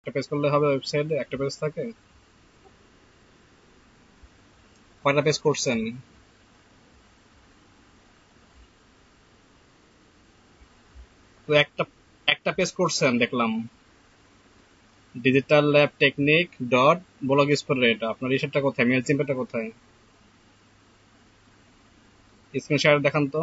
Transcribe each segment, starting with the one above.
একটা পেজ করলে হবে ওয়েবসাইটে একটা পেজ থাকে কয়টা পেজ করছেন তো একটা একটা পেজ করছেন দেখলাম digital lab technique dot blog spot এটা আপনার ইসেরটা কোথায় মেল চিম্পেটা কোথায় স্ক্রিন শেয়ার দেখান তো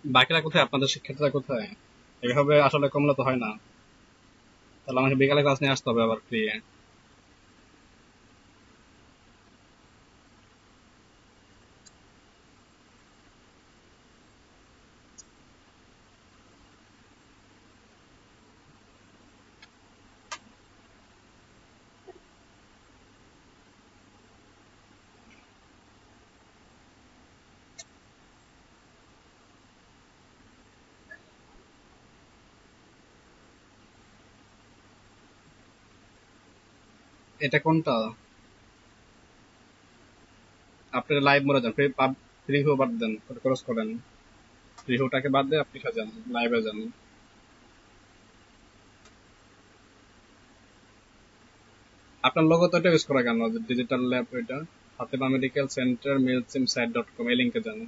বাকিরা কোথায় আপনাদের শিক্ষার্থীরা কোথায় এভাবে আসলে কমলে তো হয় না তাহলে আমাকে বিকালে ক্লাস নিয়ে আসতে হবে আবার ফ্রি এটা কোনটা আপনি লাইভ মোড়ে যান রিভিউ বাদ দেন ক্রস করেন রিভিউটাকে বাদ দিয়ে আপনি সাজান লাইভে যান আপনার লোগো তো এটা ইউজ করা কেন ডিজিটাল ল্যাব এটা ফাতেমা মেডিকেল সেন্টার মিলসিম সাইট ডট কম এই লিঙ্কে যান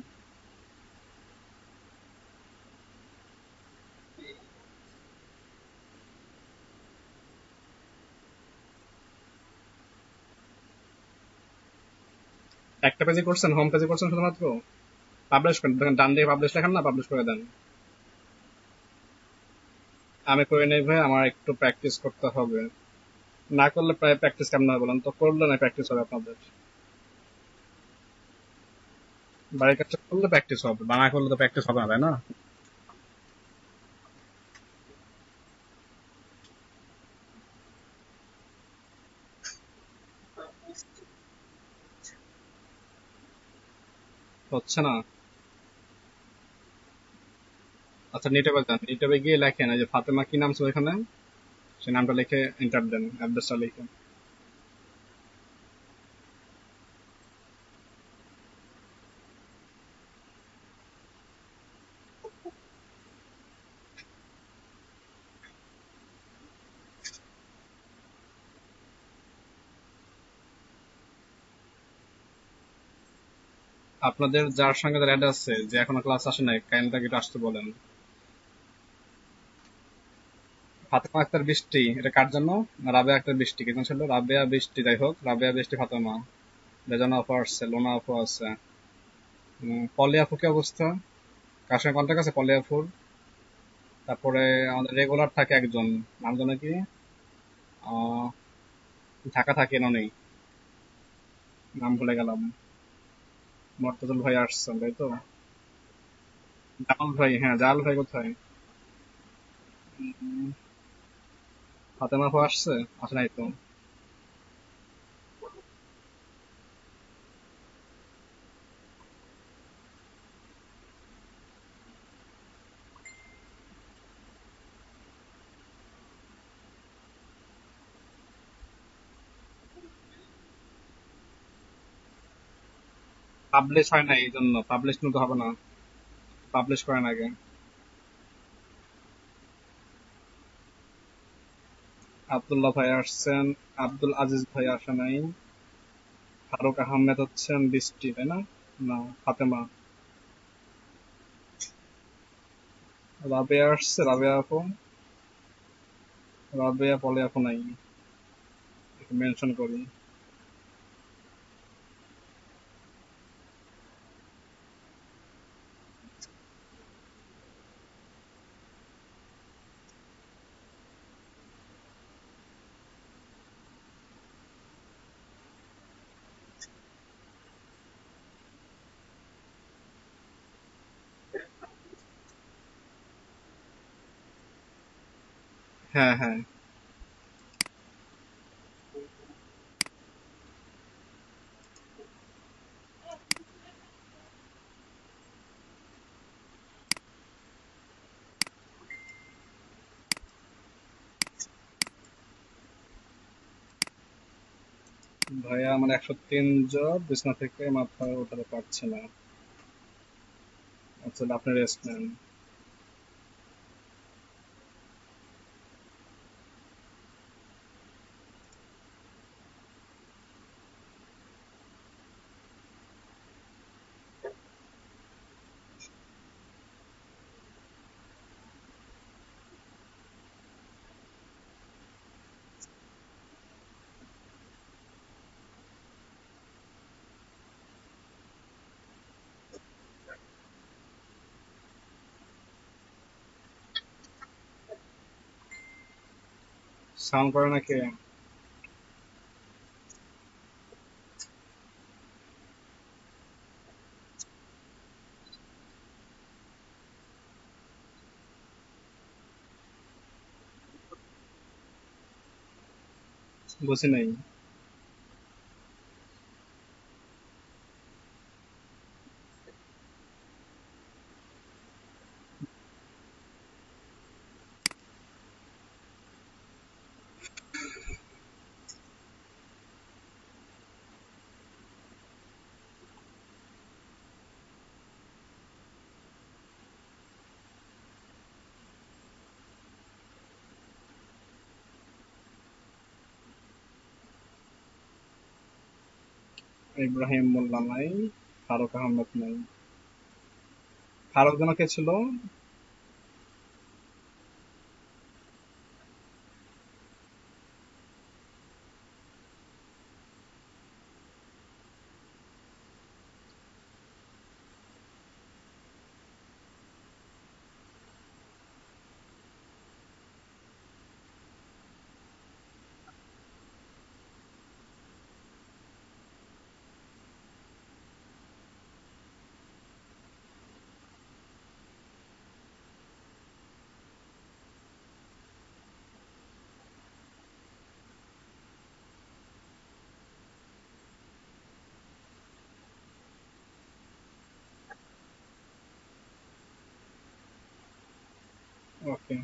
একটা পেজে করছেন হোম পেজে করছেন শুধুমাত্র পাবলিশ করেন দেখেন ডান দিকে পাবলিশ লেখেন না পাবলিশ করে দেন আমি করে নেই ভাই আমার একটু প্র্যাকটিস করতে হবে না করলে প্রায় প্র্যাকটিস কেমন হবে বলেন তো করলে না প্র্যাকটিস হবে আপনাদের বাড়ির কাছে করলে প্র্যাকটিস হবে বা না করলে তো প্র্যাকটিস হবে না তাই না হচ্ছে না আচ্ছা নিটে যান নিটে গিয়ে লেখেন এই যে ফাতেমা কি নাম ছিল এখানে সেই নামটা লিখে এন্টার দেন অ্যাড্রেসটা লিখে আপনাদের যার সঙ্গে অ্যাড আছে যে এখনো ক্লাস আসে নাই কাইন্ডলি তাকে একটু আসতে বলেন ফাতেমা আক্তার বৃষ্টি এটা কার জন্য রাবেয়া আক্তার বৃষ্টি কেমন ছিল রাবেয়া বৃষ্টি যাই হোক রাবেয়া বৃষ্টি ফাতেমা রেজানা আপু আসছে লোনা আপু আছে পলি আপু কি অবস্থা কার সঙ্গে কন্ট্যাক্ট আছে পলি আপুর তারপরে আমাদের রেগুলার থাকে একজন নাম জানো কি আহ, ঢাকা থাকে না নেই নাম ভুলে গেলাম মর্তজুল ভাই আসছেন তাই তো জামাল ভাই হ্যাঁ জাল ভাই কোথায় উম, ফাতেমা আপু আসছে আসে নাই তো পাবলিশ হয় না এই জন্য পাবলিশ নিতে হবে না পাবলিশ করেন আগে আব্দুল্লাহ ভাই আসছেন আব্দুল আজিজ ভাই আসে নাই ফারুক আহমেদ হচ্ছেন বৃষ্টি তাই না না ফাতেমা রাবেয়া আসছে রাবেয়া আপু রাবেয়া পলে আপু নাই মেনশন করি হ্যাঁ হ্যাঁ। ভাইয়া আমার 103 জ্বর, বিছনা থেকে মাথা ওঠাতে পারছি না। আচ্ছা, আপনি রেস্ট নেন। সাউন্ড করে নাকি? বুঝি নাই। ইব্রাহিম মোল্লা নাই, ফারুক আহমেদ নাই। ফারুক যেন কে ছিল? ওকে।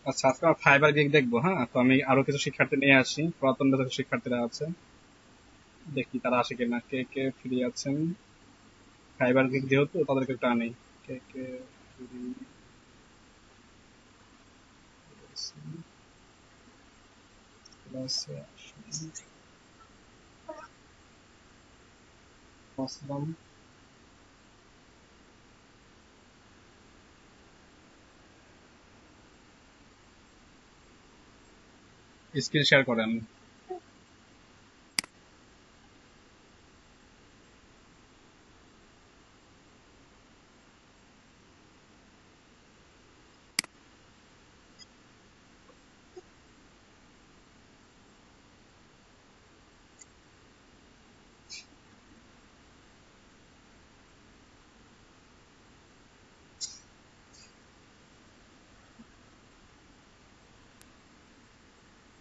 আচ্ছা, আজকে ফাইবার গিগ দেখবো। হ্যাঁ, তো আমি আরো কিছু শিক্ষার্থী নিয়ে আসি, পুরাতন যত শিক্ষার্থীরা আছে, দেখি তারা আসে কিনা। কে কে ফ্রি আছেন? ফাইবার গিগ যেহেতু তাদেরকে একটু আনি। কে কে ফ্রি আছেন ক্লাসে আসুন। আসলাম। স্ক্রিন শেয়ার করেন।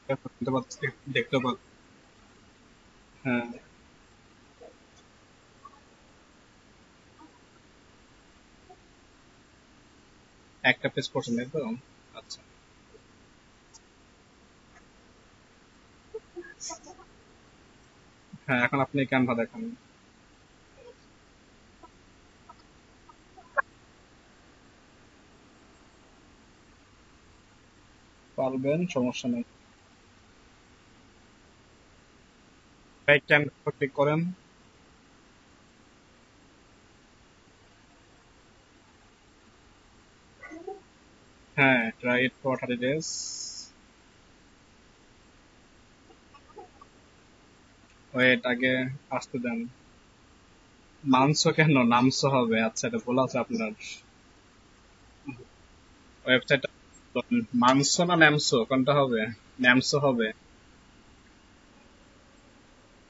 দেখতে পাচ্ছি, দেখতে পাচ্ছি। হ্যাঁ, একটা পেজ পড়ছেন তাই তো? আচ্ছা। হ্যাঁ, এখন আপনি ক্যানভা দেখান। পারবেন, সমস্যা নেই। রাইট ক্যানভা ক্লিক করেন। হ্যাঁ, try it for 30 days. Wait, আগে আসতে দেন। মানসো কেন, নামসো হবে। আচ্ছা, এটা ভুল আছে আপনার। ওয়েবসাইট মানসো না ন্যামসো কোনটা হবে? ন্যামসো হবে।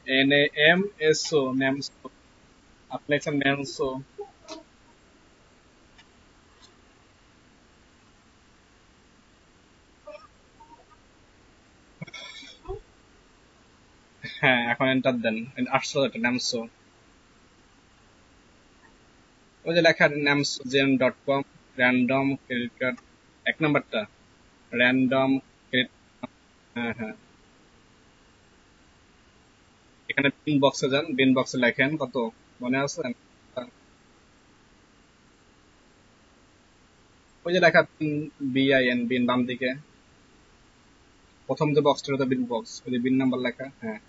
NAMSO, ন্যামসো। আপনি লিখছেন ন্যামসো। হ্যাঁ, এখন এন্টার দেন। আসছে একটা ন্যামসো। ওই যে লেখা namsogem.com, র্যান্ডম ক্রেডিট কার্ড, এক নাম্বারটা র্যান্ডম ক্রেডিট। হ্যাঁ হ্যাঁ, এখানে বিন বক্সে যান, বিন বক্সে লেখেন কত, মনে আছে? ওই যে লেখা BIN, বিন বাম দিকে প্রথম যে বক্সটা, হলো বিন বক্স, ওই যে বিন নাম্বার লেখা। হ্যাঁ,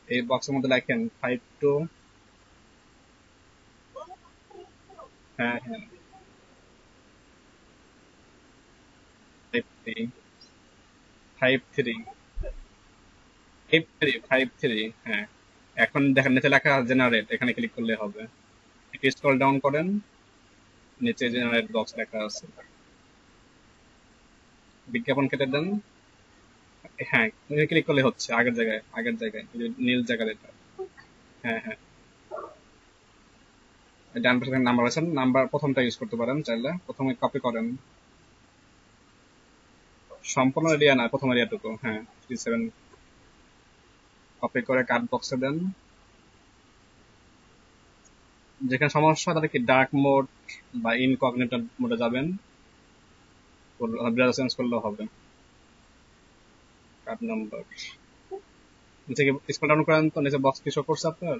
এই বক্সের মধ্যে লেখেন 52। হ্যাঁ হ্যাঁ, 53, 53, 53, হ্যাঁ। এখন দেখেন নিচে লেখা জেনারেট, এখানে ক্লিক করলে হবে। একটু স্ক্রল ডাউন করেন, নিচে জেনারেট বক্স লেখা আছে, বিজ্ঞাপন কেটে দেন। হ্যাঁ, ক্লিক করলে হচ্ছে আগের জায়গায়, আগের জায়গায় ওই যে নীল জায়গার এটা। হ্যাঁ হ্যাঁ, ডান পাশে নাম্বার আছে, নাম্বার প্রথমটা ইউজ করতে পারেন চাইলে, প্রথমে কপি করেন। সম্পূর্ণ এরিয়া না, প্রথম এরিয়াটুকু। হ্যাঁ, 37 কপি করে কার্ড বক্সে দেন। যেখানে সমস্যা তাহলে কি ডার্ক মোড বা ইনকগনিটো মোডে যাবেন, ব্রাউজার চেঞ্জ করলেও হবে। কার্ড নাম্বার নিচে স্ক্রল ডাউন করেন তো, নিচে বক্স কি শো করছে আপনার?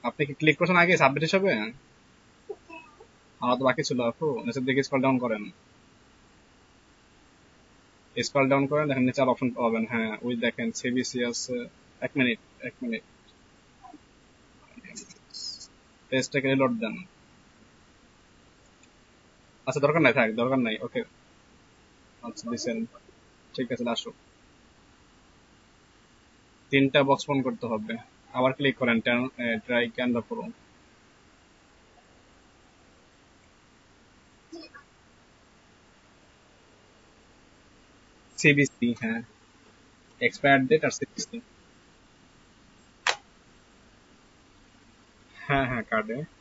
আপনি কি ক্লিক করছেন আগে সাবমিট হিসাবে? আমার তো বাকি ছিল আপু, নিচের দিকে স্ক্রল ডাউন করেন, স্ক্রল ডাউন করেন, দেখেন নিচে আর অপশন পাবেন। হ্যাঁ, ওই দেখেন সিবিসি আছে। এক মিনিট, এক মিনিট, পেজটাকে রিলোড দেন। আচ্ছা, দরকার নাই, থাক, দরকার নাই, ওকে। আচ্ছা দিছেন, ঠিক আছে, আসো। তিনটা বক্স পূরণ করতে হবে। আবার ক্লিক করেন ট্রাই ক্যানভা প্রো। সিবিসি, হ্যাঁ, এক্সপায়ার ডেট আর সিবিসি। হ্যাঁ হ্যাঁ,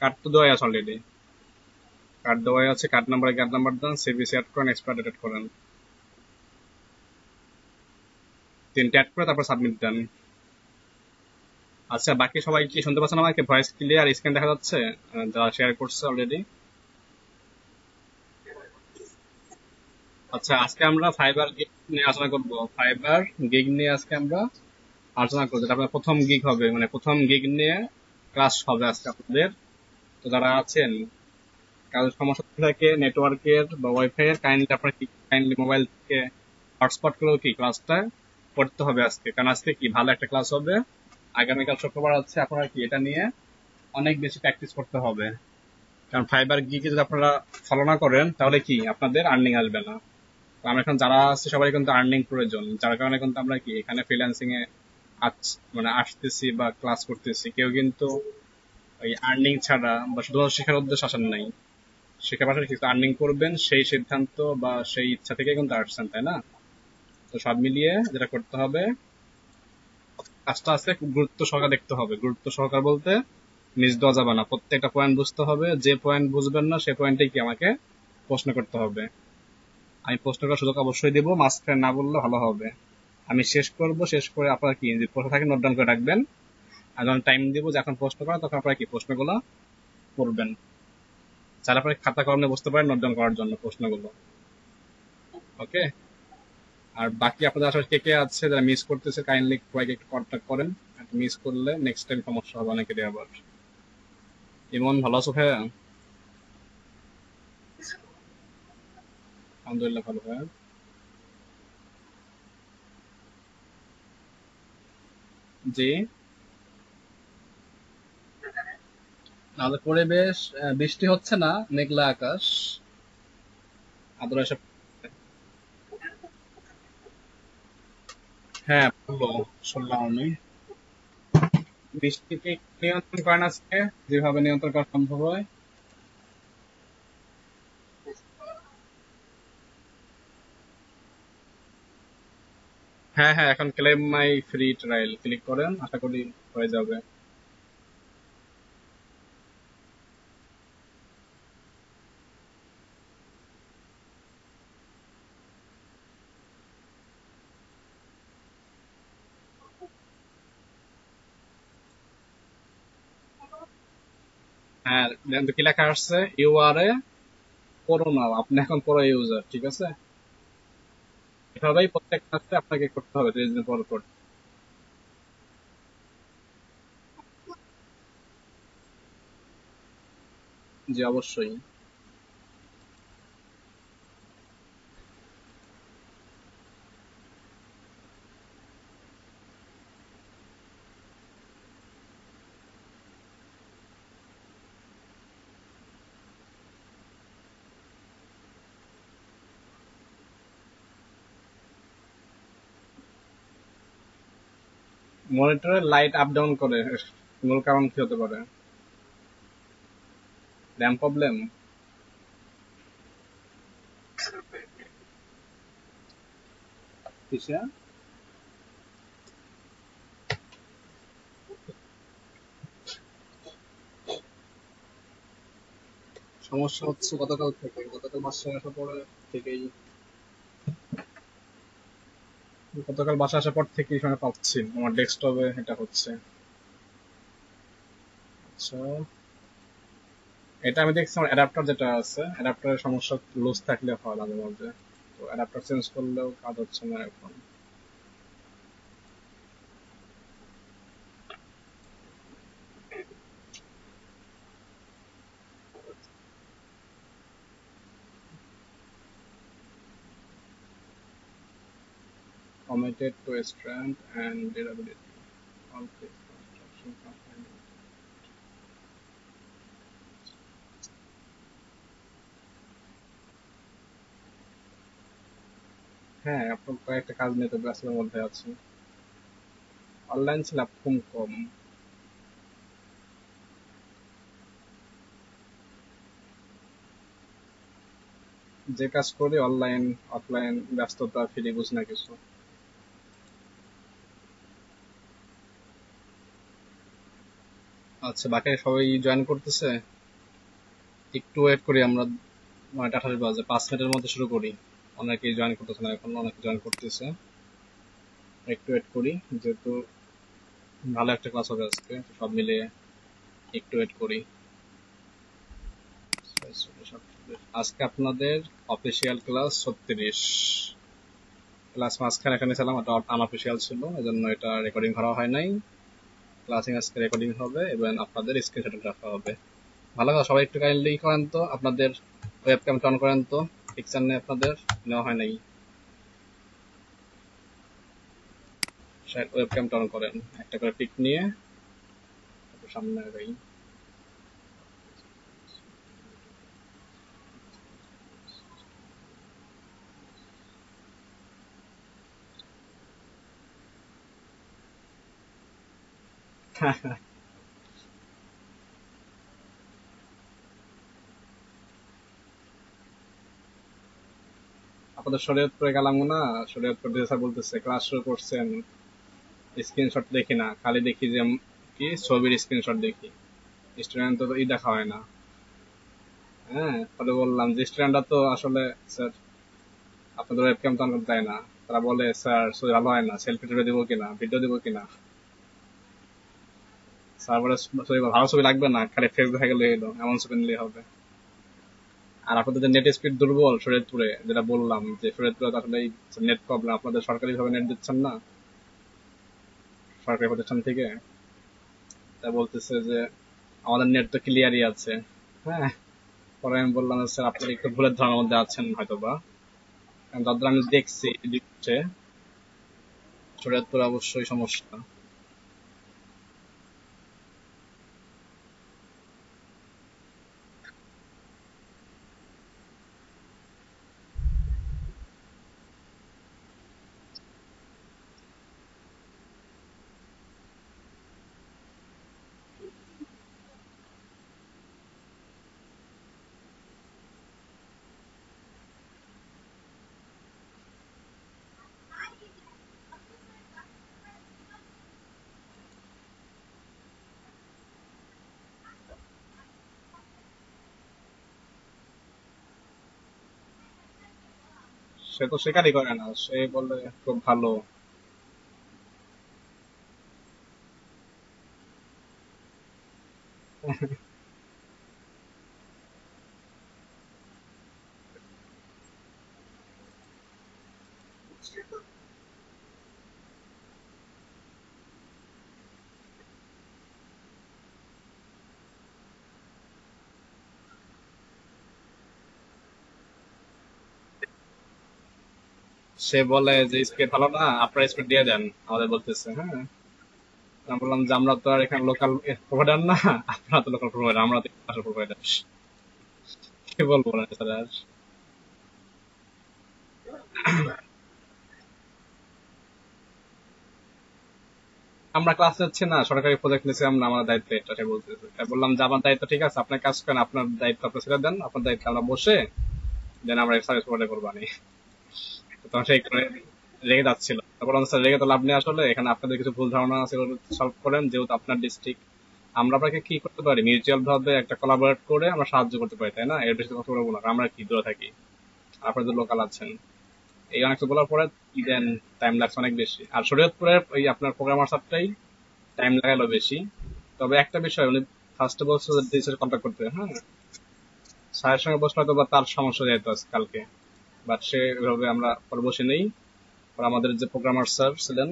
কার্ড তো দেওয়াই আছে অলরেডি, কার্ড দেওয়াই আছে। কার্ড নাম্বার দেন, সিবিসি অ্যাড করেন, এক্সপায়ার ডেট করেন, তিনটা অ্যাড করে তারপর সাবমিট দেন। আচ্ছা, বাকি সবাই কি শুনতে পাচ্ছেন আমাকে? ভয়েস ক্লিয়ার, স্ক্রিন দেখা যাচ্ছে? যারা শেয়ার করছে অলরেডি। আচ্ছা, আজকে আমরা ফাইবার গিগ নিয়ে আলোচনা করব। ফাইবার গিগ নিয়ে আজকে আমরা আলোচনা করবো, যেটা আপনার প্রথম গিগ হবে, মানে প্রথম গিগ নিয়ে ক্লাস হবে আজকে আপনাদের। তো যারা আছেন, কারোর সমস্যা থাকে নেটওয়ার্কের বা ওয়াইফাই এর, কাইন্ডলি আপনার কি কাইন্ডলি মোবাইল থেকে হটস্পট করেও কি ক্লাসটা করতে হবে আজকে, কারণ আজকে কি ভালো একটা ক্লাস হবে। আগামীকাল শুক্রবার আছে, আপনারা কি এটা নিয়ে অনেক বেশি প্র্যাকটিস করতে হবে। কারণ ফাইবার গিগে যদি আপনারা ফলো না করেন তাহলে কি আপনাদের আর্নিং আসবে না। তো আমরা এখন যারা আছে সবাই কিন্তু আর্নিং প্রয়োজন, যার কারণে কিন্তু আমরা কি এখানে ফ্রিল্যান্সিং এ মানে আসতেছি বা ক্লাস করতেছি। কেউ কিন্তু ওই আর্নিং ছাড়া বা শুধুমাত্র শেখার উদ্দেশ্যে আসেন নাই, শেখার পাশাপাশি কিছু আর্নিং করবেন সেই সিদ্ধান্ত বা সেই ইচ্ছা থেকে কিন্তু আসছেন, তাই না? তো সব মিলিয়ে যেটা করতে হবে, কাজটা আছে খুব গুরুত্ব সহকারে দেখতে হবে। গুরুত্ব সহকার বলতে নিজ দেওয়া যাবে না, প্রত্যেকটা পয়েন্ট বুঝতে হবে। যে পয়েন্ট বুঝবেন না সে পয়েন্টে কি আমাকে প্রশ্ন করতে হবে। আমি প্রশ্ন করার সুযোগ অবশ্যই দেবো, মাঝখানে না বললে ভালো হবে। আমি শেষ করব, শেষ করে আপনারা কি যে প্রশ্ন থাকে নোট ডাউন করে রাখবেন। আর যখন টাইম দিব যে এখন প্রশ্ন করা, তখন আপনারা কি প্রশ্নগুলো করবেন। চাইলে আপনারা খাতা কলমে বসতে পারেন নোট ডাউন করার জন্য প্রশ্নগুলো। ওকে। আর বাকি আপনাদের আসলে কে কে আছে যারা মিস করতেছে, কাইন্ডলি সবাইকে একটু কন্ট্যাক্ট করেন। মিস করলে নেক্সট টাইম সমস্যা হবে অনেকেরই আবার। ইমন, ভালো আছো ভাইয়া? আলহামদুলিল্লাহ, ভালো ভাইয়া। জি। আমাদের পরিবেশ, বৃষ্টি হচ্ছে না, মেঘলা আকাশ, আদর এসব। হ্যাঁ, বললো, শুনলাম আমি। বৃষ্টিকে নিয়ন্ত্রণ করেন আজকে, যেভাবে নিয়ন্ত্রণ করা সম্ভব হয়। হ্যাঁ হ্যাঁ, এখন ক্লেম মাই ফ্রি ট্রায়াল ক্লিক করেন, আশা করি হয়ে যাবে। হ্যাঁ দেখেন তো কি লেখা আসছে, ইউ আর এ প্রো নাও, আপনি এখন প্রো ইউজার, ঠিক আছে? এভাবেই প্রত্যেক কাজটা আপনাকে করতে হবে 30 দিন পর পর। জি অবশ্যই। মনিটরে লাইট আপ ডাউন করে, মূল কারণ কি হতে পারে? RAM problem? কিসে? সমস্যা হচ্ছে গতকাল থেকে, গতকাল বাসায় আসার পরে থেকেই, গতকাল বাসায় আসার পর থেকেই সময় পাচ্ছি আমার ডেস্কটপে এটা হচ্ছে। আচ্ছা, এটা আমি দেখছি আমার অ্যাডাপ্টার যেটা আছে, অ্যাডাপ্টারের সমস্যা লুজ থাকলে হয় মাঝে মাঝে, তো অ্যাডাপ্টার চেঞ্জ করলেও কাজ হচ্ছে না এখন। Committed to strength and durability. All this construction company. হ্যাঁ, আপনার কয়েকটা কাজ নিয়ে তো ব্যস্ততার মধ্যে আছি। অনলাইন ছিল খুব কম। যে কাজ করি অনলাইন অফলাইন ব্যস্ততা ফিরে বুঝি না কিছু। আচ্ছা, বাকি সবাই জয়েন করতেছে? একটু ওয়েট করি আমরা, 9:28 বাজে, 5 মিনিটের মধ্যে শুরু করি। অনেকেই জয়েন করতেছে না এখন, অনেকে জয়েন করতেছে। একটু ওয়েট করি, যেহেতু ভালো একটা ক্লাস হবে আজকে, তো সব মিলিয়ে একটু ওয়েট করি। আজকে আপনাদের অফিসিয়াল ক্লাস 36। ক্লাস মাঝখানে এখানে ছিলাম, এটা আনঅফিসিয়াল ছিল, এজন্য এটা রেকর্ডিং করা হয় নাই। ক্লাসিং আজকে রেকর্ডিং হবে এবং আপনাদের স্ক্রিনশট রাখা হবে। ভালো কথা, সবাই একটু কাইন্ডলি করেন তো, আপনাদের ওয়েব ক্যাম অন করেন তো, পিকচার নেই আপনাদের, নেওয়া হয় নাই। ওয়েব ক্যাম অন করেন, একটা করে পিক নিয়ে একটু সামনে আগাই। আপনাদের শরীয়তপুরে গেলাম না, শরীয়তপুর স্যার বলতেছে ক্লাস শুরু করছেন, স্ক্রিনশট দেখি না, খালি দেখি যে কি ছবির স্ক্রিনশট দেখি, স্টুডেন্ট তো ই দেখা হয় না। হ্যাঁ, পরে বললাম যে স্টুডেন্টরা তো আসলে স্যার আপনাদের ওয়েবক্যাম তো অন করতে দেয় না। তারা বলে স্যার ছবি ভালো হয় না, সেলফি টুলফি দেবো কিনা, ভিডিও দেবো কিনা। স্যার বলে ছবি ভালো ছবি লাগবে না, খালি ফেস দেখা গেলে এলো, এমন ছবি নিলেই হবে। আর আপনাদের যে নেট স্পিড দুর্বল শরীয়তপুরে, যেটা বললাম যে শরীয়তপুরে তো আসলে নেট প্রবলেম, আপনাদের সরকারি ভাবে নেট দিচ্ছেন না সরকারি প্রতিষ্ঠান থেকে। তা বলতেছে যে আমাদের নেট তো ক্লিয়ারই আছে। হ্যাঁ, পরে আমি বললাম স্যার আপনি একটু ভুলের ধারণার মধ্যে আছেন হয়তো বা, কারণ যতদূর আমি দেখছি দিচ্ছে শরীয়তপুরে অবশ্যই সমস্যা। সে তো স্বীকারই করে না, সে বলে খুব ভালো। সে বলে যে স্পিড ভালো না, আপনার স্পিড দিয়ে দেন, আমাদের বলতেছে। হ্যাঁ, আমি বললাম যে আমরা তো আর এখানে লোকাল প্রোভাইডার না, আপনারা তো লোকাল প্রোভাইডার, আমরা তো ইন্টারন্যাশনাল প্রোভাইডার। কি বলবো না স্যার আর। আমরা ক্লাস নিচ্ছি না, সরকারি প্রজেক্ট নিচ্ছি আমরা, আমাদের দায়িত্ব এটা, সে বলতেছে। তাই বললাম যে আমার দায়িত্ব ঠিক আছে, আপনার কাজ করেন, আপনার দায়িত্ব আপনি ছেড়ে দেন, আপনার দায়িত্ব আমরা বসে দেন আমরা সার্ভিস প্রোভাইড করবো আনি। তখন সে একটু রেগে যাচ্ছিল। তারপর বললাম, স্যার রেগে তো লাভ নেই, আসলে এখানে আপনাদের কিছু ভুল ধারণা আছে, সলভ করেন, যেহেতু আপনার ডিস্ট্রিক্ট। আমরা আপনাকে কি করতে পারি, মিউচুয়াল ভাবে একটা কোলাবোরেট করে আমরা সাহায্য করতে পারি, তাই না? এর বেশি কথা বলবো না, আমরা কি দূরে থাকি, আপনারা তো লোকাল আছেন। এই অনেক বলার পরে দেন টাইম লাগছে অনেক বেশি। আর শরীয়তপুরের ওই আপনার প্রোগ্রামার সাথেই টাইম লাগালো বেশি। তবে একটা বিষয়, উনি ফার্স্টে বলছে যে টিচার কন্ট্যাক্ট করতে। হ্যাঁ, স্যারের সঙ্গে বসলে হয়তো বা তার সমস্যা যেত আজ কালকে, বাট সে ওইভাবে আমরা পরে বসে নেই। আর আমাদের যে প্রোগ্রামার স্যার ছিলেন,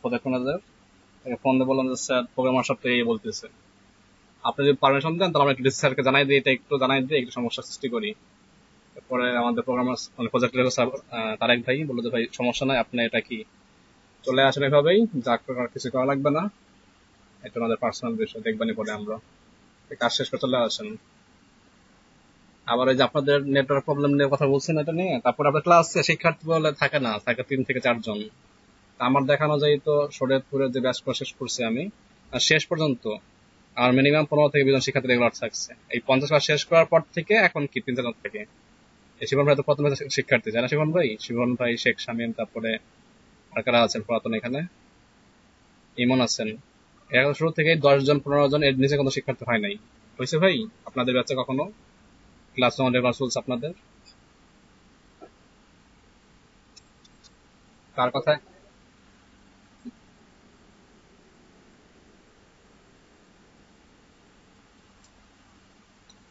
প্রোজেক্ট ম্যানেজার, তাকে ফোন দিয়ে বললাম যে স্যার প্রোগ্রামার সাথে এই বলতেছে, আপনি যদি পারমিশন দেন তাহলে আমরা একটু স্যারকে জানাই দিই, এটা একটু জানাই দিয়ে একটু সমস্যার সৃষ্টি করি। তারপরে আমাদের প্রোগ্রামার মানে প্রজেক্ট স্যার তারেক ভাই বললো যে ভাই সমস্যা নাই, আপনি এটা কি চলে আসেন এভাবেই, যা করার কিছু করা লাগবে না, এটা আমাদের পার্সোনাল বিষয়, দেখবানি পরে আমরা কাজ শেষ করে চলে আসেন। আবার ওই যে আপনাদের নেটওয়ার্ক প্রবলেম নিয়ে কথা বলছেন, এটা নিয়ে তারপর আপনার ক্লাসে শিক্ষার্থী বলে থাকে না, থাকে 3 থেকে 4 জন। আমার দেখানো যায় তো শরীয়তপুরে যে ব্যাচ শেষ করছি আমি, আর শেষ পর্যন্ত আর মিনিমাম 15 থেকে 20 জন শিক্ষার্থী রেগুলার থাকছে। এই 50 ক্লাস শেষ করার পর থেকে এখন কি 3 4 জন থেকে। এই শিবন ভাই তো প্রথমে শিক্ষার্থী, জানা শিবন ভাই, শিবন ভাই, শেখ শামীম, তারপরে আর কারা আছেন পুরাতন এখানে, ইমন আছেন। এখন শুরু থেকে 10 জন 15 জন এর নিচে কোনো শিক্ষার্থী হয় নাই। হয়েছে ভাই আপনাদের ব্যাচে কখনো ক্লাস রেগুলার চলছে আপনাদের? কার কথা?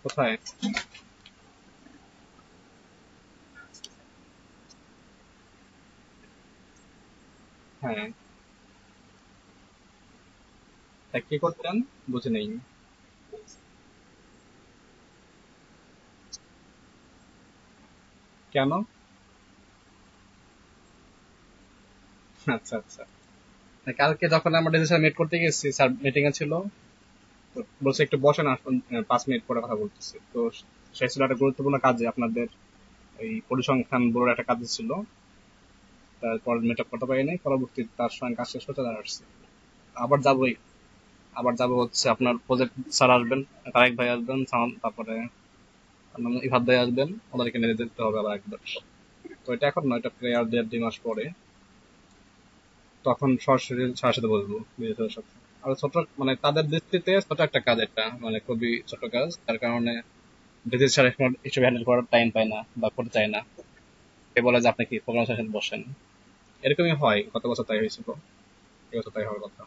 কোথায়? হ্যাঁ, তা কি করতেন বুঝে নেই। কেন? আচ্ছা আচ্ছা। না, কালকে যখন আমরা ডিসিশন মিট করতে গেছি, স্যার মিটিং এ ছিল, তো বলছে একটু বসেন, আসুন 5 মিনিট পরে কথা বলতেছি। তো সে ছিল একটা গুরুত্বপূর্ণ কাজে, আপনাদের এই পরিসংখ্যান ব্যুরোর একটা কাজ ছিল। তারপর মিট আপ করতে পারিনি, পরবর্তী তার সঙ্গে কাজ শেষ করে চলে আসছে। আবার যাবোই, আবার যাবো হচ্ছে আপনার প্রজেক্ট স্যার আসবেন, তারেক ভাই আসবেন, তারপরে ইফাদ ভাই আসবেন, ওদেরকে নিয়ে যেতে হবে আবার একবার। তো এটা এখন নয়, এটা প্রায় আর 1.5 2 মাস পরে, তখন সরাসরি স্যারের সাথে বলবো, বিজয় সাথে। আর ছোট মানে তাদের দৃষ্টিতে ছোট একটা কাজ, এটা মানে খুবই ছোট কাজ, তার কারণে বিজয় স্যার এখন এসব হ্যান্ডেল করার টাইম পায় না বা করতে চায় না। সে বলে যে আপনি কি প্রোগ্রাম সাথে বসেন। এরকমই হয়, গত বছর তাই হয়েছিল, এবছর তাই হওয়ার কথা।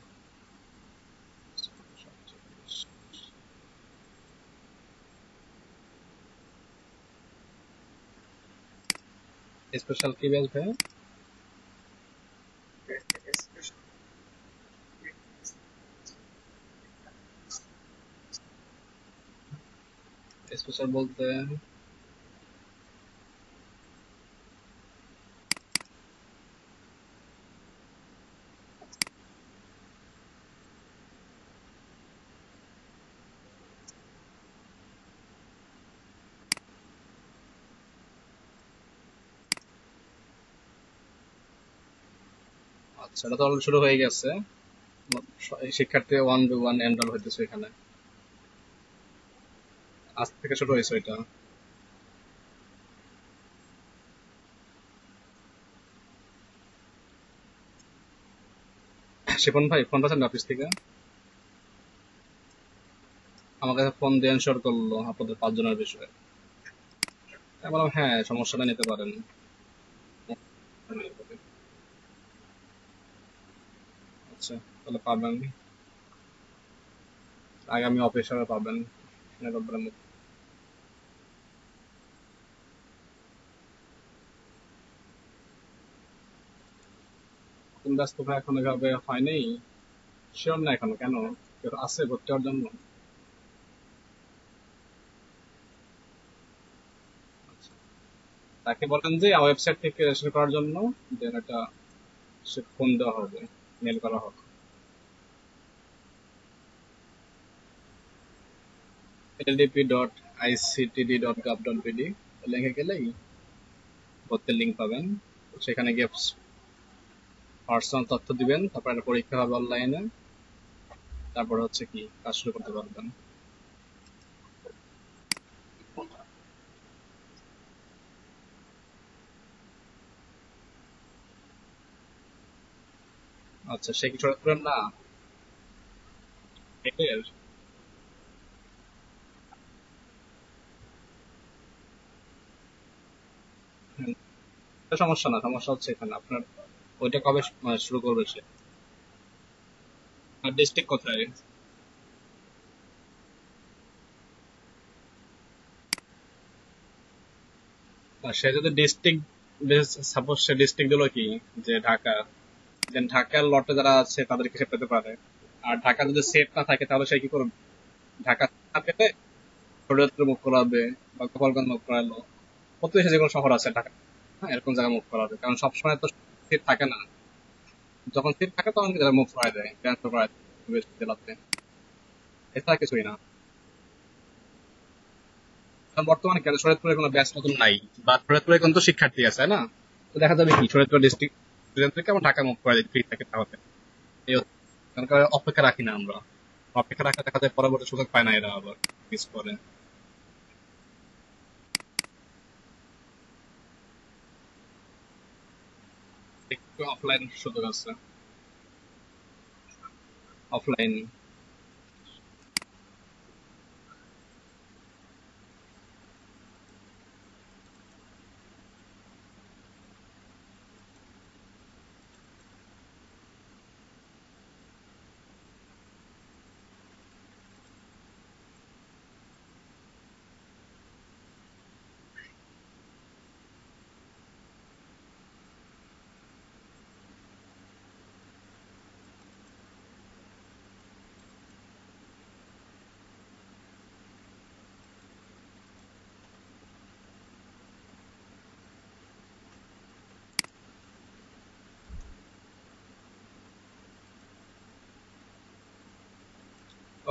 স্পেশাল কি ব্যাচ ভাই? স্পেশাল বলতে? আচ্ছা, এটা তো অলরেডি শুরু হয়ে গেছে। শিক্ষার্থী 1v1 এনরোল হইতেছে এখানে, আজ থেকে শুরু হয়েছে এটা। শিপন ভাই ফোন পাচ্ছেন অফিস থেকে? আমার কাছে ফোন দিয়ে এনশোর করলো আপনাদের 5 জনের বিষয়ে। আমি বললাম হ্যাঁ, সমস্যাটা নিতে পারেন। আচ্ছা, তাহলে পাবেন আগামী অফিসারে পাবেন রোববারের মধ্যে। কোন ব্যস্ত ভাই এখন এভাবে হয়নি, শিওর না এখনো, কেন কেউ আছে ভর্তি হওয়ার জন্য? আচ্ছা, তাকে বলেন যে ওয়েবসাইট থেকে রেজিস্টার করার জন্য, দেন একটা সে ফোন দেওয়া হবে, মেল করা হবে। ldp.ictd.gov.bd লিখে গেলেই ভর্তির লিঙ্ক পাবেন। সেখানে গিয়ে পার্সোনাল তথ্য দিবেন, তারপর একটা পরীক্ষা হবে অনলাইনে, তারপর হচ্ছে কি কাজ শুরু করতে পারবেন। আচ্ছা, সে কি শরৎপুরের না? এর সমস্যা না, সমস্যা হচ্ছে এখানে আপনার ওইটা কবে শুরু করবে সে, আর ডিস্ট্রিক্ট কোথায়? আর সে যদি ডিস্ট্রিক্ট, সাপোজ সে ডিস্ট্রিক্ট দিল কি যে ঢাকা, দেন ঢাকার লটে যারা আছে তাদেরকে সে পেতে পারে। আর ঢাকা যদি সেট না থাকে তাহলে সে কি করবে? ঢাকা না পেলে শরীয়তপুর মুভ করাবে বা গোপালগঞ্জ মুভ করালো, প্রতিবেশী যেগুলো শহর আছে ঢাকা, হ্যাঁ এরকম জায়গায় মুভ করাবে, কারণ সবসময় তো সিট থাকে না। যখন সিট থাকে তখন মুভ করা যায়, ট্রান্সফার করা যায় প্রতিবেশী জেলাতে, এছাড়া কিছুই না। কারণ বর্তমানে কেন শরীয়তপুরে কোনো ব্যাচ নতুন নাই, বা শরীয়তপুরে কিন্তু শিক্ষার্থী আছে, তাই না? তো দেখা যাবে কি শরীয়তপুর ডিস্ট্রিক্ট থেকে আমরা ঢাকা মুভ করা যায় ফ্রি থাকে তাহলে। এই হচ্ছে। কারণ অপেক্ষা রাখি না আমরা, অপেক্ষা রাখা দেখা যায় পরবর্তী সুযোগ পায় না এরা আবার মিস করে। একটু অফলাইন সুযোগ আছে, অফলাইন।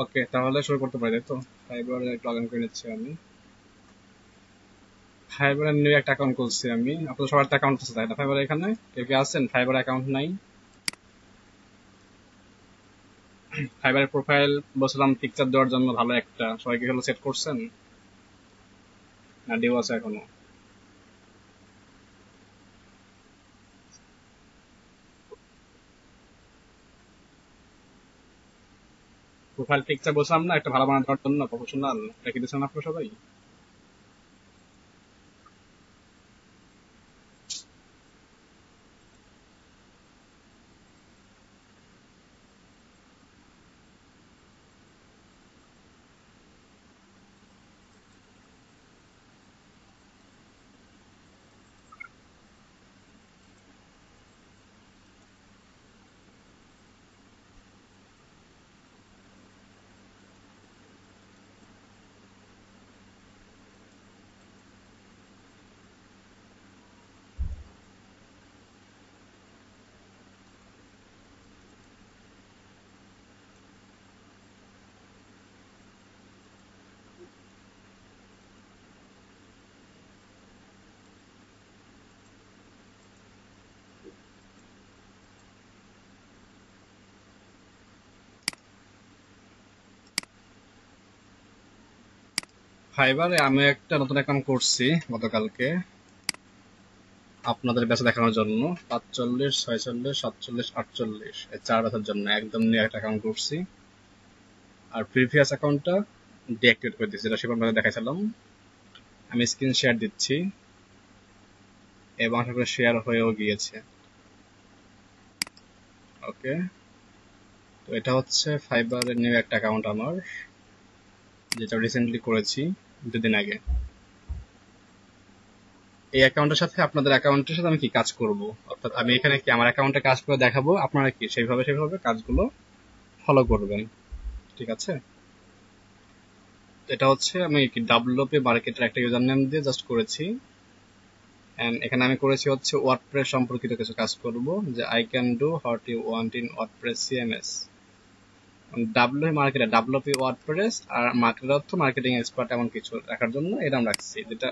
ওকে, তাহলে শুরু করতে পারি, তাই তো? ফাইবারে লগ ইন করে নিচ্ছি আমি। ফাইবারে নিউ একটা অ্যাকাউন্ট খুলছি আমি, আপনাদের সবার অ্যাকাউন্ট আছে তাই না ফাইবারে? এখানে কেউ কি আছেন ফাইবার অ্যাকাউন্ট নাই? ফাইবারের প্রোফাইল বলছিলাম পিকচার দেওয়ার জন্য ভালো একটা, সবাই কি হলো সেট করছেন না ডিউ আছে এখনো? প্রোফাইল পিকচার বলছিলাম না একটা ভালো বানানোর দেওয়ার জন্য, প্রফেশনাল, রেখে দিয়েছেন আপনারা সবাই? ফাইবারে আমি একটা নতুন অ্যাকাউন্ট করছি গতকালকে আপনাদের ব্যাচে দেখানোর জন্য, 45, 46, 47, 48 এই 4 ব্যাচের জন্য একদম নিউ একটা অ্যাকাউন্ট করছি। আর প্রিভিয়াস অ্যাকাউন্টটা ডিঅ্যাক্টিভেট করে দিচ্ছি, যেটা সেবার মধ্যে দেখাইছিলাম। আমি স্ক্রিন শেয়ার দিচ্ছি। এবং আশা করি শেয়ার হয়েও গিয়েছে। ওকে, তো এটা হচ্ছে ফাইবারের নিউ একটা অ্যাকাউন্ট আমার, যেটা রিসেন্টলি করেছি 2 দিন আগে। এই অ্যাকাউন্টের সাথে আপনাদের অ্যাকাউন্টের সাথে আমি কি কাজ করব, অর্থাৎ আমি এখানে কি আমার অ্যাকাউন্টে কাজ করে দেখাবো, আপনারা কি সেইভাবে কাজগুলো ফলো করবেন। ঠিক আছে, এটা হচ্ছে আমি কি ডাব্লিউপি মার্কেটের একটা ইউজার নেম দিয়ে জাস্ট করেছি। এন্ড এখানে আমি করেছি হচ্ছে ওয়ার্ডপ্রেস সম্পর্কিত কিছু কাজ করব, যে I can do what you want in WordPress CMS. WP WordPress আর মার্কেটের অর্থ মার্কেটিং এক্সপার্ট এমন কিছু রাখার জন্য এটা আমি রাখছি, যেটা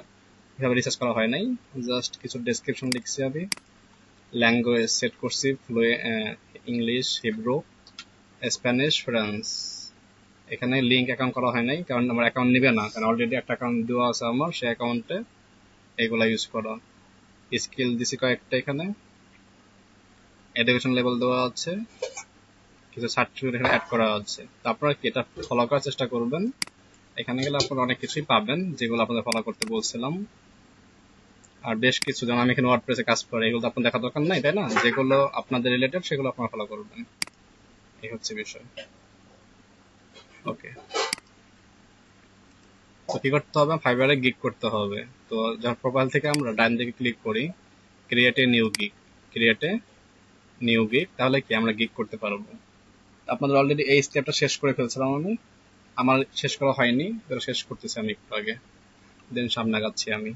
এভাবে রিসার্চ করা হয় নাই, জাস্ট কিছু ডেসক্রিপশন লিখছি আমি, ল্যাঙ্গুয়েজ সেট করছি ইংলিশ, হিব্রু, স্প্যানিশ, ফ্রান্স। এখানে লিঙ্ক অ্যাকাউন্ট করা হয় নাই, কারণ আমার অ্যাকাউন্ট নিবে না, কারণ অলরেডি একটা অ্যাকাউন্ট দেওয়া আছে আমার, সেই অ্যাকাউন্টে এগুলা ইউজ করা। স্কিল দিছি কয়েকটা, এখানে এডুকেশন লেভেল দেওয়া আছে, কিছু সার্টিফিকেট এখানে অ্যাড করা আছে। তো আপনারা কি এটা ফলো করার চেষ্টা করবেন, এখানে গেলে আপনারা অনেক কিছুই পাবেন যেগুলো আপনাদের ফলো করতে বলছিলাম। আর বেশ কিছু, যেমন আমি এখানে ওয়ার্ডপ্রেসে কাজ করি, এগুলো তো আপনার দেখা দরকার নাই, তাই না? যেগুলো আপনাদের রিলেটেড সেগুলো আপনারা ফলো করবেন, এই হচ্ছে বিষয়। ওকে, তো কি করতে হবে, ফাইবারে গিগ করতে হবে। তো যখন প্রোফাইল থেকে আমরা ডান দিকে ক্লিক করি, create a new gig, create a new gig, তাহলে কি আমরা গিগ করতে পারবো। আপনাদের অলরেডি এই স্টেপটা শেষ করে ফেলছিলাম আমি, আমার শেষ করা হয়নি, শেষ করতেছি আমি একটু আগে, দেন সামনে আগাচ্ছি আমি।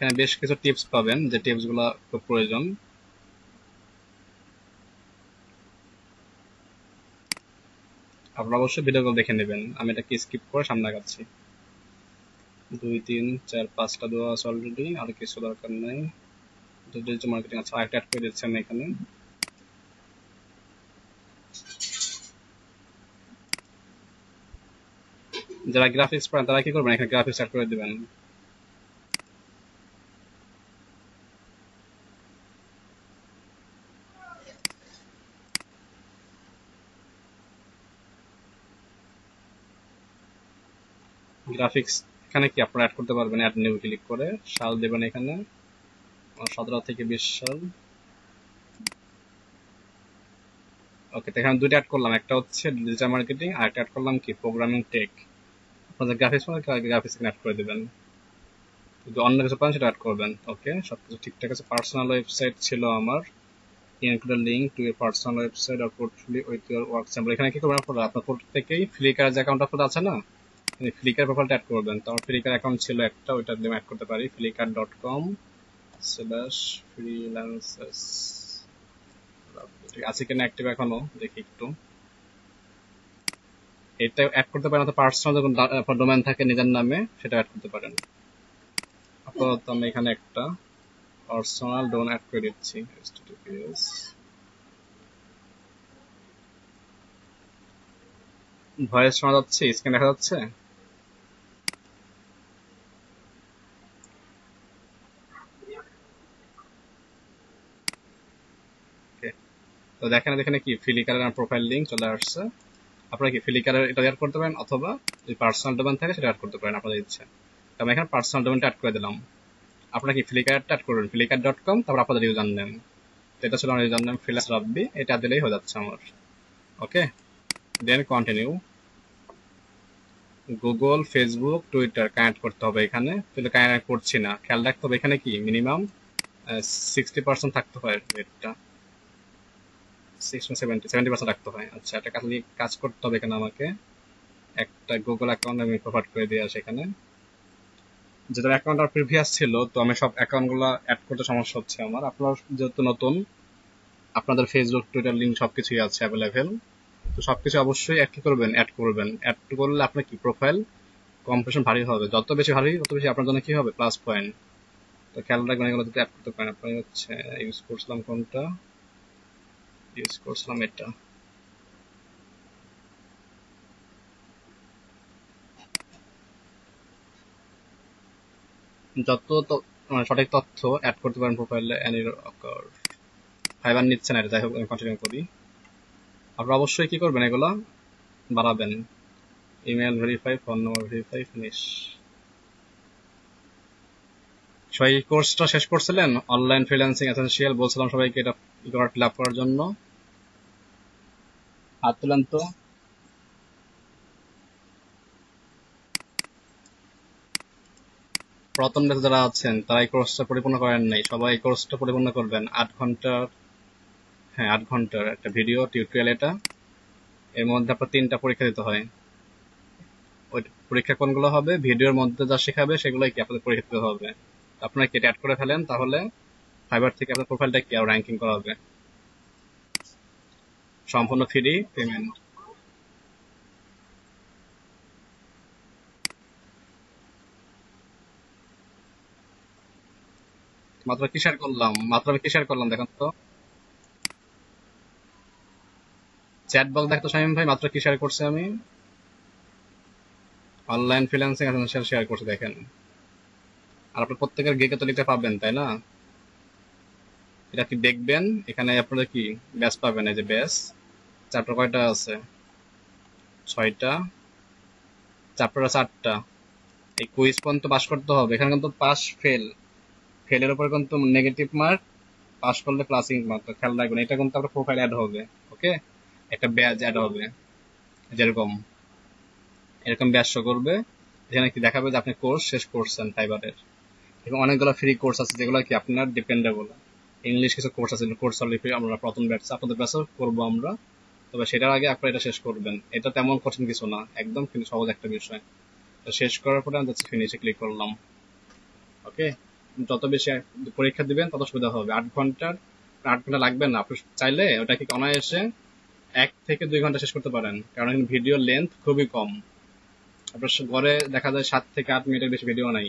এখানে বেশ কিছু টিপস পাবেন, যে টিপস গুলা খুব প্রয়োজন। আপনারা অবশ্যই ভিডিওগুলো দেখে নেবেন, আমি এটাকে স্কিপ করে সামনে আগাচ্ছি। 2 3 4 5টা দেওয়া আছে অলরেডি, আর কিছু দরকার নাই। ডিজিটাল মার্কেটিং আছে, আরেকটা অ্যাড করে দিচ্ছি আমি এখানে। যারা গ্রাফিক্স পড়েন তারা কি করবেন, এখানে গ্রাফিক্স অ্যাড করে দিবেন। গ্রাফিক্স এখানে কি আপনারা অ্যাড করতে পারবেন, অ্যাড নিউ ক্লিক করে সাল দেবেন এখানে 17 থেকে 20 সাল। ওকে, তো এখানে দুইটা অ্যাড করলাম, একটা হচ্ছে ডিজিটাল মার্কেটিং আর একটা অ্যাড করলাম কি প্রোগ্রামিং টেক। আপনাদের গ্রাফিক্স মানে গ্রাফিক্স অ্যাড করে দিবেন, যদি অন্য কিছু পান সেটা অ্যাড করবেন। ওকে, সবকিছু ঠিকঠাক আছে। পার্সোনাল ওয়েবসাইট ছিল আমার, include a link to your personal website or portfolio with your work sample। এখানে কি করবেন আপনারা, আপনার প্রত্যেকেই ফ্লিকার যে অ্যাকাউন্ট আপনাদের আছে না, ফ্লিকার প্রোফাইলটা অ্যাড করবেন। তো আমার ফ্লিকার অ্যাকাউন্ট ছিল একটা, ওইটা দিয়ে অ্যাড করতে পারি, flickr.com/freelancers। আছে কিনা অ্যাক্টিভ এখনো, দেখি একটু। এটা অ্যাড করতে পারেন, অথবা পার্সোনাল যখন ডোমেইন থাকে নিজের নামে, সেটা অ্যাড করতে পারেন। আপাতত আমি এখানে একটা পার্সোনাল ডোমেইন অ্যাড করে দিচ্ছি, https। ভয়েস শোনা যাচ্ছে, স্ক্রিন দেখা যাচ্ছে? তো দেখেন এখানে কি ফ্লিকারের প্রোফাইল লিংক চলে আসছে। আপনারা কি ফ্লিকারের এটা অ্যাড করতে পারেন, অথবা যদি পার্সোনাল ডোমেইন থাকে সেটা অ্যাড করতে পারেন আপনাদের ইচ্ছা। তো আমি এখানে পার্সোনাল ডোমেইনটা অ্যাড করে দিলাম। আপনারা কি ফ্লিকারটা অ্যাড করবেন, flickr.com, তারপর আপনাদের ইউজার নেম। তো এটা ছিল আমার ইউজার নেম, ফ্রিল্যান্স রাব্বি, এটা দিলেই হয়ে যাচ্ছে আমার। Okay, then continue. Google, Facebook, Twitter connect করতে হবে এখানে, কিন্তু কানেক্ট করছি না। খেয়াল রাখতে হবে এখানে কি মিনিমাম 60% থাকতে হয়, রেটটা 70% রাখতে হয়। আচ্ছা, এটা কাজ করতে হবে এখানে আমাকে। একটা গুগল অ্যাকাউন্ট আমি প্রোভাইড করে দিয়ে আসি এখানে, যেটা অ্যাকাউন্ট আর প্রিভিয়াস ছিল। তো আমি সব অ্যাকাউন্টগুলো অ্যাড করতে সমস্যা হচ্ছে আমার। আপনারা যেহেতু নতুন, আপনাদের ফেসবুক, টুইটার লিঙ্ক সবকিছুই আছে অ্যাভেলেবেল। তো সবকিছু অবশ্যই অ্যাড করবেন, অ্যাড করলে আপনার কি প্রোফাইল কম্পিটিশন ভারী হবে, যত বেশি ভারী তত বেশি আপনার জন্য কি হবে, প্লাস পয়েন্ট। তো খেয়াল রাখবেন এগুলো যদি অ্যাড করতে পারেন। আপনি হচ্ছে ইউজ করছিলাম কোনটা, ইউজ করছিলাম এটা। যত মানে সঠিক তথ্য অ্যাড করতে পারেন প্রোফাইলে, ফাইবার নিচ্ছে না এটা, যাই হোক আমি কন্টিনিউ করি। আপনারা অবশ্যই কি করবেন, এগুলো বাড়াবেন। ইমেল ভেরিফাই, ফোন নম্বর ভেরিফাই, ফিনিশ। সবাই কোর্সটা শেষ করছিলেন, অনলাইন ফ্রিল্যান্সিং এসেনশিয়াল, বলছিলাম সবাইকে এটা ফিল আপ করার জন্য। হাত তুলেন তো। প্রথম ব্যাচে যারা আছেন তারা এই কোর্সটা পরিপূর্ণ করেন নাই, সবাই এই কোর্সটা পরিপূর্ণ করবেন। 8 ঘন্টার, হ্যাঁ 8 ঘন্টার একটা ভিডিও টিউটোরিয়াল এটা। এর মধ্যে আপনার 3টা পরীক্ষা দিতে হয়। ওই পরীক্ষা কোনগুলো হবে, ভিডিওর মধ্যে যা শেখাবে সেগুলোই কি আপনাদের পরীক্ষা দিতে হবে। আপনারা কি অ্যাড করে ফেলেন, তাহলে ফাইবার থেকে আপনার প্রোফাইলটা কি আর র্যাঙ্কিং করা হবে। সম্পূর্ণ ফ্রি পেমেন্ট। মাত্র কি শেয়ার করলাম, মাত্র আমি কি শেয়ার করলাম দেখেন তো। চ্যাট বক্স দেখতো শামীম ভাই, মাত্র কি শেয়ার করছি আমি, অনলাইন ফ্রিল্যান্সিং এসেনশিয়াল শেয়ার করছি দেখেন। আর আপনার প্রত্যেকের গিগে তো লিখতে পাবেন তাই না, এটা কি দেখবেন, এখানে আপনারা কি ব্যাচ পাবেন, এই যে ব্যাচ। চ্যাপ্টার কয়টা আছে, 6টা, চ্যাপ্টার আছে 8টা। এই কুইজ পর্যন্ত পাস করতে হবে। এখানে কিন্তু পাস ফেল, ফেলের উপর কিন্তু নেগেটিভ মার্ক, পাস করলে প্লাসিং মার্ক। তো খেয়াল রাখবেন, এটা কিন্তু আপনার প্রোফাইল অ্যাড হবে। ওকে, একটা ব্যাচ অ্যাড হবে, যেরকম এরকম ব্যাচ শো করবে, এখানে কি দেখাবে যে আপনি কোর্স শেষ করছেন ফাইবারের। এবং অনেকগুলো ফ্রি কোর্স আছে যেগুলো কি আপনার ডিপেন্ডেবল। ইংলিশ কিছু কোর্স আছে, কোর্স অলরেডি আমরা প্রথম ব্যাচ আপনাদের ব্যাচও করবো আমরা, তবে সেটার আগে আপনারা এটা শেষ করবেন। এটা তেমন কঠিন কিছু না, একদম কিন্তু সহজ একটা বিষয়। তো শেষ করার পরে আমি ফিনিশে ক্লিক করলাম। ওকে, যত বেশি পরীক্ষা দিবেন তত সুবিধা হবে। 8 ঘন্টা লাগবে না, আপনি চাইলে ওটাকে অনায়াসে 1 থেকে 2 ঘন্টা শেষ করতে পারেন, কারণ ভিডিও লেন্থ খুবই কম। আপনার ঘরে দেখা যায় 7 থেকে 8 মিনিটের বেশি ভিডিও নাই।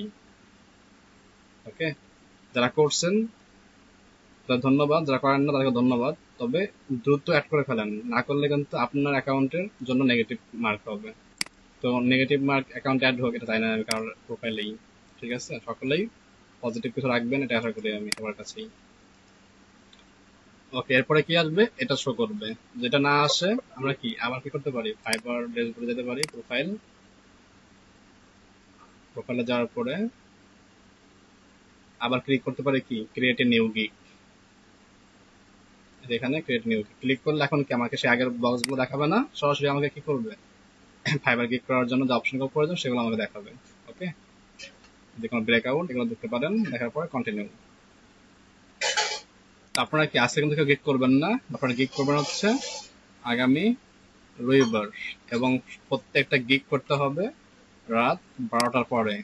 ওকে, যারা করছেন তাদের ধন্যবাদ, যারা করেন না তাদেরকে ধন্যবাদ। তবে দ্রুত অ্যাড করে ফেলেন, না করলে কিন্তু আপনার অ্যাকাউন্টের জন্য নেগেটিভ মার্ক হবে। তো নেগেটিভ মার্ক অ্যাকাউন্ট অ্যাড হোক এটা চাই না আমি কারোর প্রোফাইলেই। ঠিক আছে, সকলেই পজিটিভ কিছু রাখবেন, এটা আশা করি আমি সবার কাছেই। ওকে, এরপরে কি আসবে এটা শো করবে। যেটা না আসে আমরা কি আবার কি করতে পারি, ফাইবার ড্যাশবোর্ডে যেতে পারি, প্রোফাইলে যাওয়ার পরে আবার ক্লিক করতে পারি কি ক্রিয়েট এ নিউ গিগ। এখানে ক্রিয়েট নিউ গিগ ক্লিক করলে এখন কি আমাকে সে আগের বক্সগুলো দেখাবে না, সরাসরি আমাকে কি করবে, ফাইবার গিগ করার জন্য যে অপশনগুলো প্রয়োজন সেগুলো আমাকে দেখাবে। ওকে, যে কোনো ব্রেকআউট এগুলো দেখতে পারেন, দেখার পরে কন্টিনিউ। আপনারা কি আজকে কিন্তু কেউ গিগ করবেন না, আপনারা গিগ করবেন হচ্ছে আগামী রবিবার, এবং প্রত্যেকটা গিগ করতে হবে রাত 12টার পরে।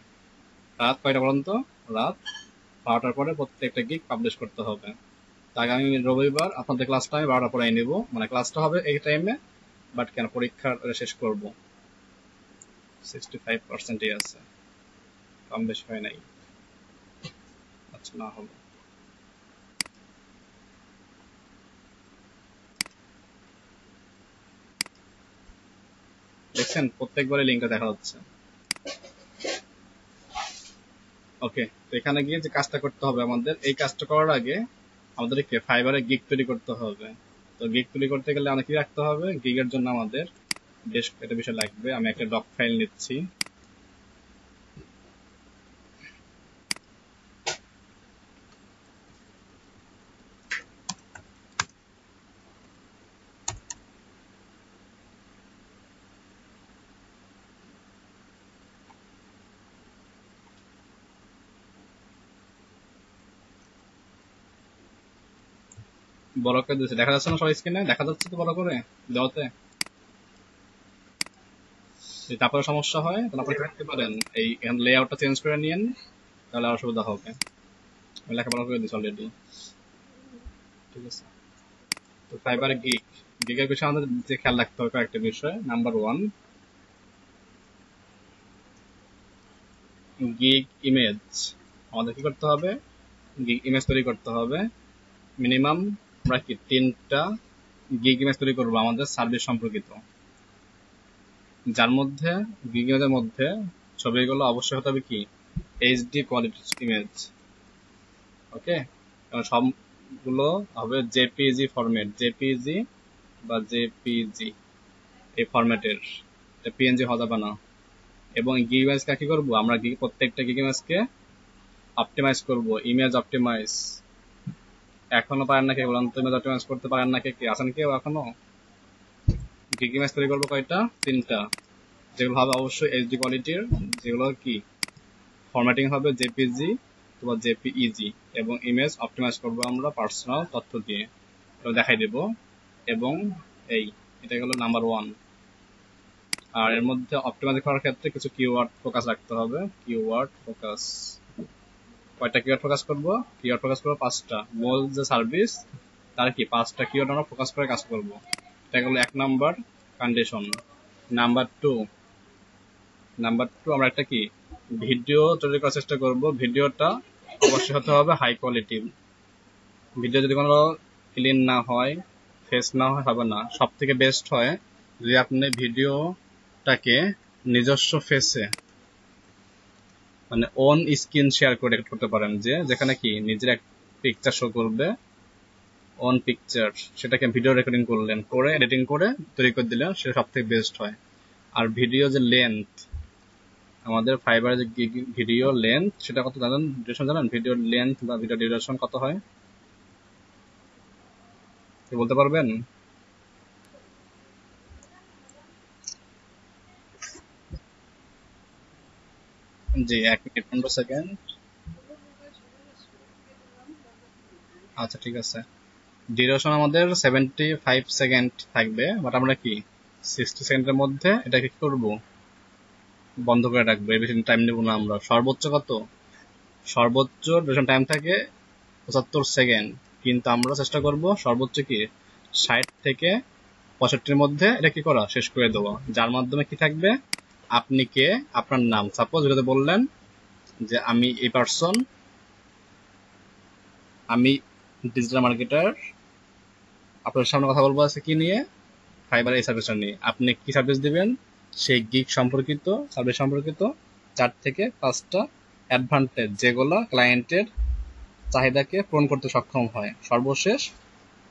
রাত কয়টা পর্যন্ত, রাত 12টার পরে প্রত্যেকটা গিগ পাবলিশ করতে হবে। তো আগামী রবিবার আপনাদের ক্লাসটা আমি 12টার পরে নিব, মানে ক্লাসটা হবে এই টাইমে, বাট কেন পরীক্ষার শেষ করব। 65%ই আছে, কম বেশি হয় নাই। আচ্ছা, না হলো দেখছেন, প্রত্যেকবারে লিঙ্কটা দেখা যাচ্ছে। ওকে, তো এখানে গিয়ে যে কাজটা করতে হবে আমাদের, এই কাজটা করার আগে আমাদের ফাইবারে গিগ তৈরি করতে হবে। তো গিগ তৈরি করতে গেলে আমাদের কি রাখতে হবে, গিগের জন্য আমাদের বেশ একটা বিষয় লাগবে। আমি একটা ডক ফাইল নিচ্ছি। বড় করে দিয়েছে, দেখা যাচ্ছে না সবাই স্ক্রিনে, দেখা যাচ্ছে তো বড় করে দেওয়াতে। যদি তারপরে সমস্যা হয় তাহলে আপনি রাখতে পারেন, এই লেআউটটা চেঞ্জ করে নিয়েন, তাহলে আর অসুবিধা হবে। আমি লেখাপড়া করে দিচ্ছি অলরেডি। ঠিক আছে, তো ফাইবার গিগ, গিগের বিষয়ে আমাদের যে খেয়াল রাখতে হবে কয়েকটা বিষয়। Number 1, gig image. আমাদের কি করতে হবে, গিগ ইমেজ তৈরি করতে হবে। মিনিমাম আমরা কি 3টা গিগ ইমেজ তৈরি করবো আমাদের সার্ভিস সম্পর্কিত, যার মধ্যে গিগ ইমেজের মধ্যে ছবিগুলো অবশ্যই হতে হবে কি এইচডি কোয়ালিটি ইমেজ। ওকে, কারণ সবগুলো হবে জেপিজি ফরম্যাট, জেপিজি বা জেপিজি এই ফরম্যাটের, এটা পিএনজি হওয়া যাবে না। এবং গিগ ইমেজকে কি করবো আমরা, প্রত্যেকটা গিগ ইমেজকে অপটিমাইজ করব, ইমেজ অপটিমাইজ। এখনো পারেন না কে বলেন তো? ইমেজ অপটিমাইজ করতে পারেন না কে? কে আছেন কেউ এখনো? গিগ ইমেজ তৈরি করবো কয়টা? 3টা, যেগুলো হবে অবশ্যই এইচডি কোয়ালিটির, যেগুলো কি ফরম্যাটিং হবে জেপিজি অথবা জেপিইজি, এবং ইমেজ অপটিমাইজ করবো আমরা পার্সোনাল তথ্য দিয়ে, এটা দেখাই দেব। এবং এটা হলো নাম্বার 1। আর এর মধ্যে অপটিমাইজ করার ক্ষেত্রে কিছু কিওয়ার্ড ফোকাস রাখতে হবে। কিওয়ার্ড ফোকাস, কয়টা কিওয়ার্ড ফোকাস করব? কিওয়ার্ড ফোকাস করবো 5টা। মূল যে সার্ভিস তার কি 5টা কিওয়ার্ড আমরা ফোকাস করে কাজ করব। এটা হলো 1 নাম্বার কন্ডিশন। নাম্বার 2 আমরা একটা কি ভিডিও তৈরি করার চেষ্টা করব। ভিডিওটা অবশ্যই হতে হবে হাই কোয়ালিটি। ভিডিও যদি কোনো ক্লিন না হয়, ফেস না হয়, হবে না। সব থেকে বেস্ট হয় যদি আপনি ভিডিওটাকে নিজস্ব ফেসে, মানে অন স্ক্রিন শেয়ার করে করতে পারেন, যেখানে কি নিজের এক পিকচার শো করবে, অন পিকচার, সেটাকে ভিডিও রেকর্ডিং করলেন, করে এডিটিং করে তৈরি করে দিলেন, সেটা সব থেকে বেস্ট হয়। আর ভিডিও যে লেন্থ, আমাদের ফাইবারের যে ভিডিও লেন্থ, সেটা কত জানেন? ডিউরেশন জানেন? ভিডিও লেন্থ বা ভিডিও ডিউরেশন কত হয় বলতে পারবেন? জি, 1 মিনিট 15 সেকেন্ড। আচ্ছা ঠিক আছে। ডিউরেশন আমাদের 75 সেকেন্ড থাকবে, বাট আমরা কি 60 সেকেন্ডের মধ্যে এটাকে কি করবো? বন্ধ করে রাখবো। এর বেশি টাইম নেব না আমরা। সর্বোচ্চ কত? সর্বোচ্চ ডিউরেশন টাইম থাকে 75 সেকেন্ড, কিন্তু আমরা চেষ্টা করব সর্বোচ্চ কি 60 থেকে 65 মধ্যে এটা কি করা, শেষ করে দেওয়া। যার মাধ্যমে কি থাকবে? আপনি কে, আপনার নাম, সাপোজ যদি বললেন যে আমি এই পারসন, আমি ডিজিটাল মার্কেটার, আপনার সামনে কথা বলবো আছে কি নিয়ে? ফাইবার এই সার্ভিসটা নিয়ে। আপনি কি সার্ভিস দিবেন? সেই গিগ সম্পর্কিত, সার্ভিস সম্পর্কিত 4 থেকে 5টা অ্যাডভান্টেজ, যেগুলো ক্লায়েন্টের চাহিদাকে পূরণ করতে সক্ষম হয়। সর্বশেষ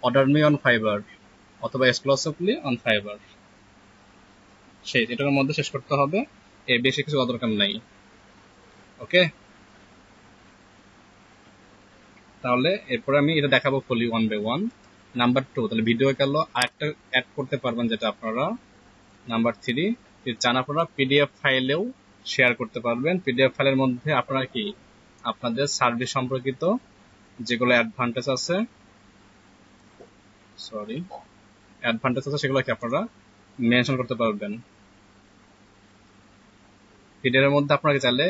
অর্ডার মি অন ফাইবার অথবা এক্সক্লুসিভলি অন ফাইবার, সেই এটার মধ্যে শেষ করতে হবে। এর বেশি কিছু দরকার নাই। ওকে, তাহলে এরপরে আমি এটা দেখাবো ফুলি 1 বাই 1। নাম্বার 2, তাহলে ভিডিও গেল। আরেকটা অ্যাড করতে পারবেন, যেটা আপনারা নাম্বার 3 চান, আপনারা পিডিএফ ফাইলেও শেয়ার করতে পারবেন। পিডিএফ ফাইলের মধ্যে আপনারা কি আপনাদের সার্ভিস সম্পর্কিত যেগুলো অ্যাডভান্টেজ আছে, সেগুলো কি আপনারা মেনশন করতে পারবেন। পিডিএফ এর মধ্যে আপনারা চাইলে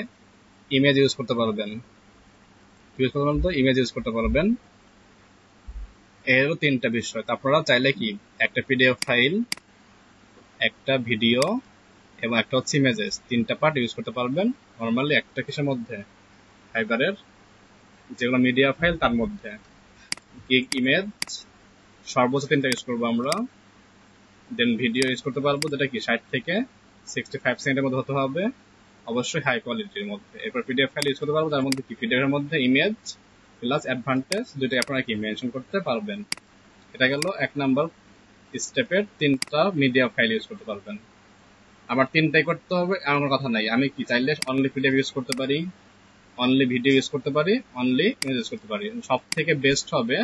ইমেজ ইউজ করতে পারবেন। ইমেজ ইউজ করতে পারবেন। এরও 3টা বিষয়। আপনারা চাইলে কি একটা পিডিএফ ফাইল, একটা ভিডিও এবং একটা হচ্ছে ইমেজেস, 3টা পার্ট ইউজ করতে পারবেন নর্মালি একটা কিসের মধ্যে? ফাইবারের যেগুলো মিডিয়া ফাইল তার মধ্যে। গিগ ইমেজ সর্বোচ্চ 3টা ইউজ করবো আমরা। দেন ভিডিও ইউজ করতে পারবো, যেটা কি 60 থেকে 65 সেকেন্ডের মধ্যে হতে হবে, অবশ্যই হাই কোয়ালিটির মধ্যে। এরপর পিডিএফ ফাইল ইউজ করতে পারবো, তার মধ্যে কি পিডিএফ এর মধ্যে ইমেজ প্লাস অ্যাডভান্টেজ দুটো আপনারা কি মেনশন করতে পারবেন। এটা গেল 1 নাম্বার স্টেপের 3টা মিডিয়া ফাইল ইউজ করতে পারবেন। আবার 3টাই করতে হবে এমন কথা নাই। আমি কি চাইলে অনলি পিডিএফ ইউজ করতে পারি, অনলি ভিডিও ইউজ করতে পারি, অনলি ইমেজ ইউজ করতে পারি। সব থেকে বেস্ট হবে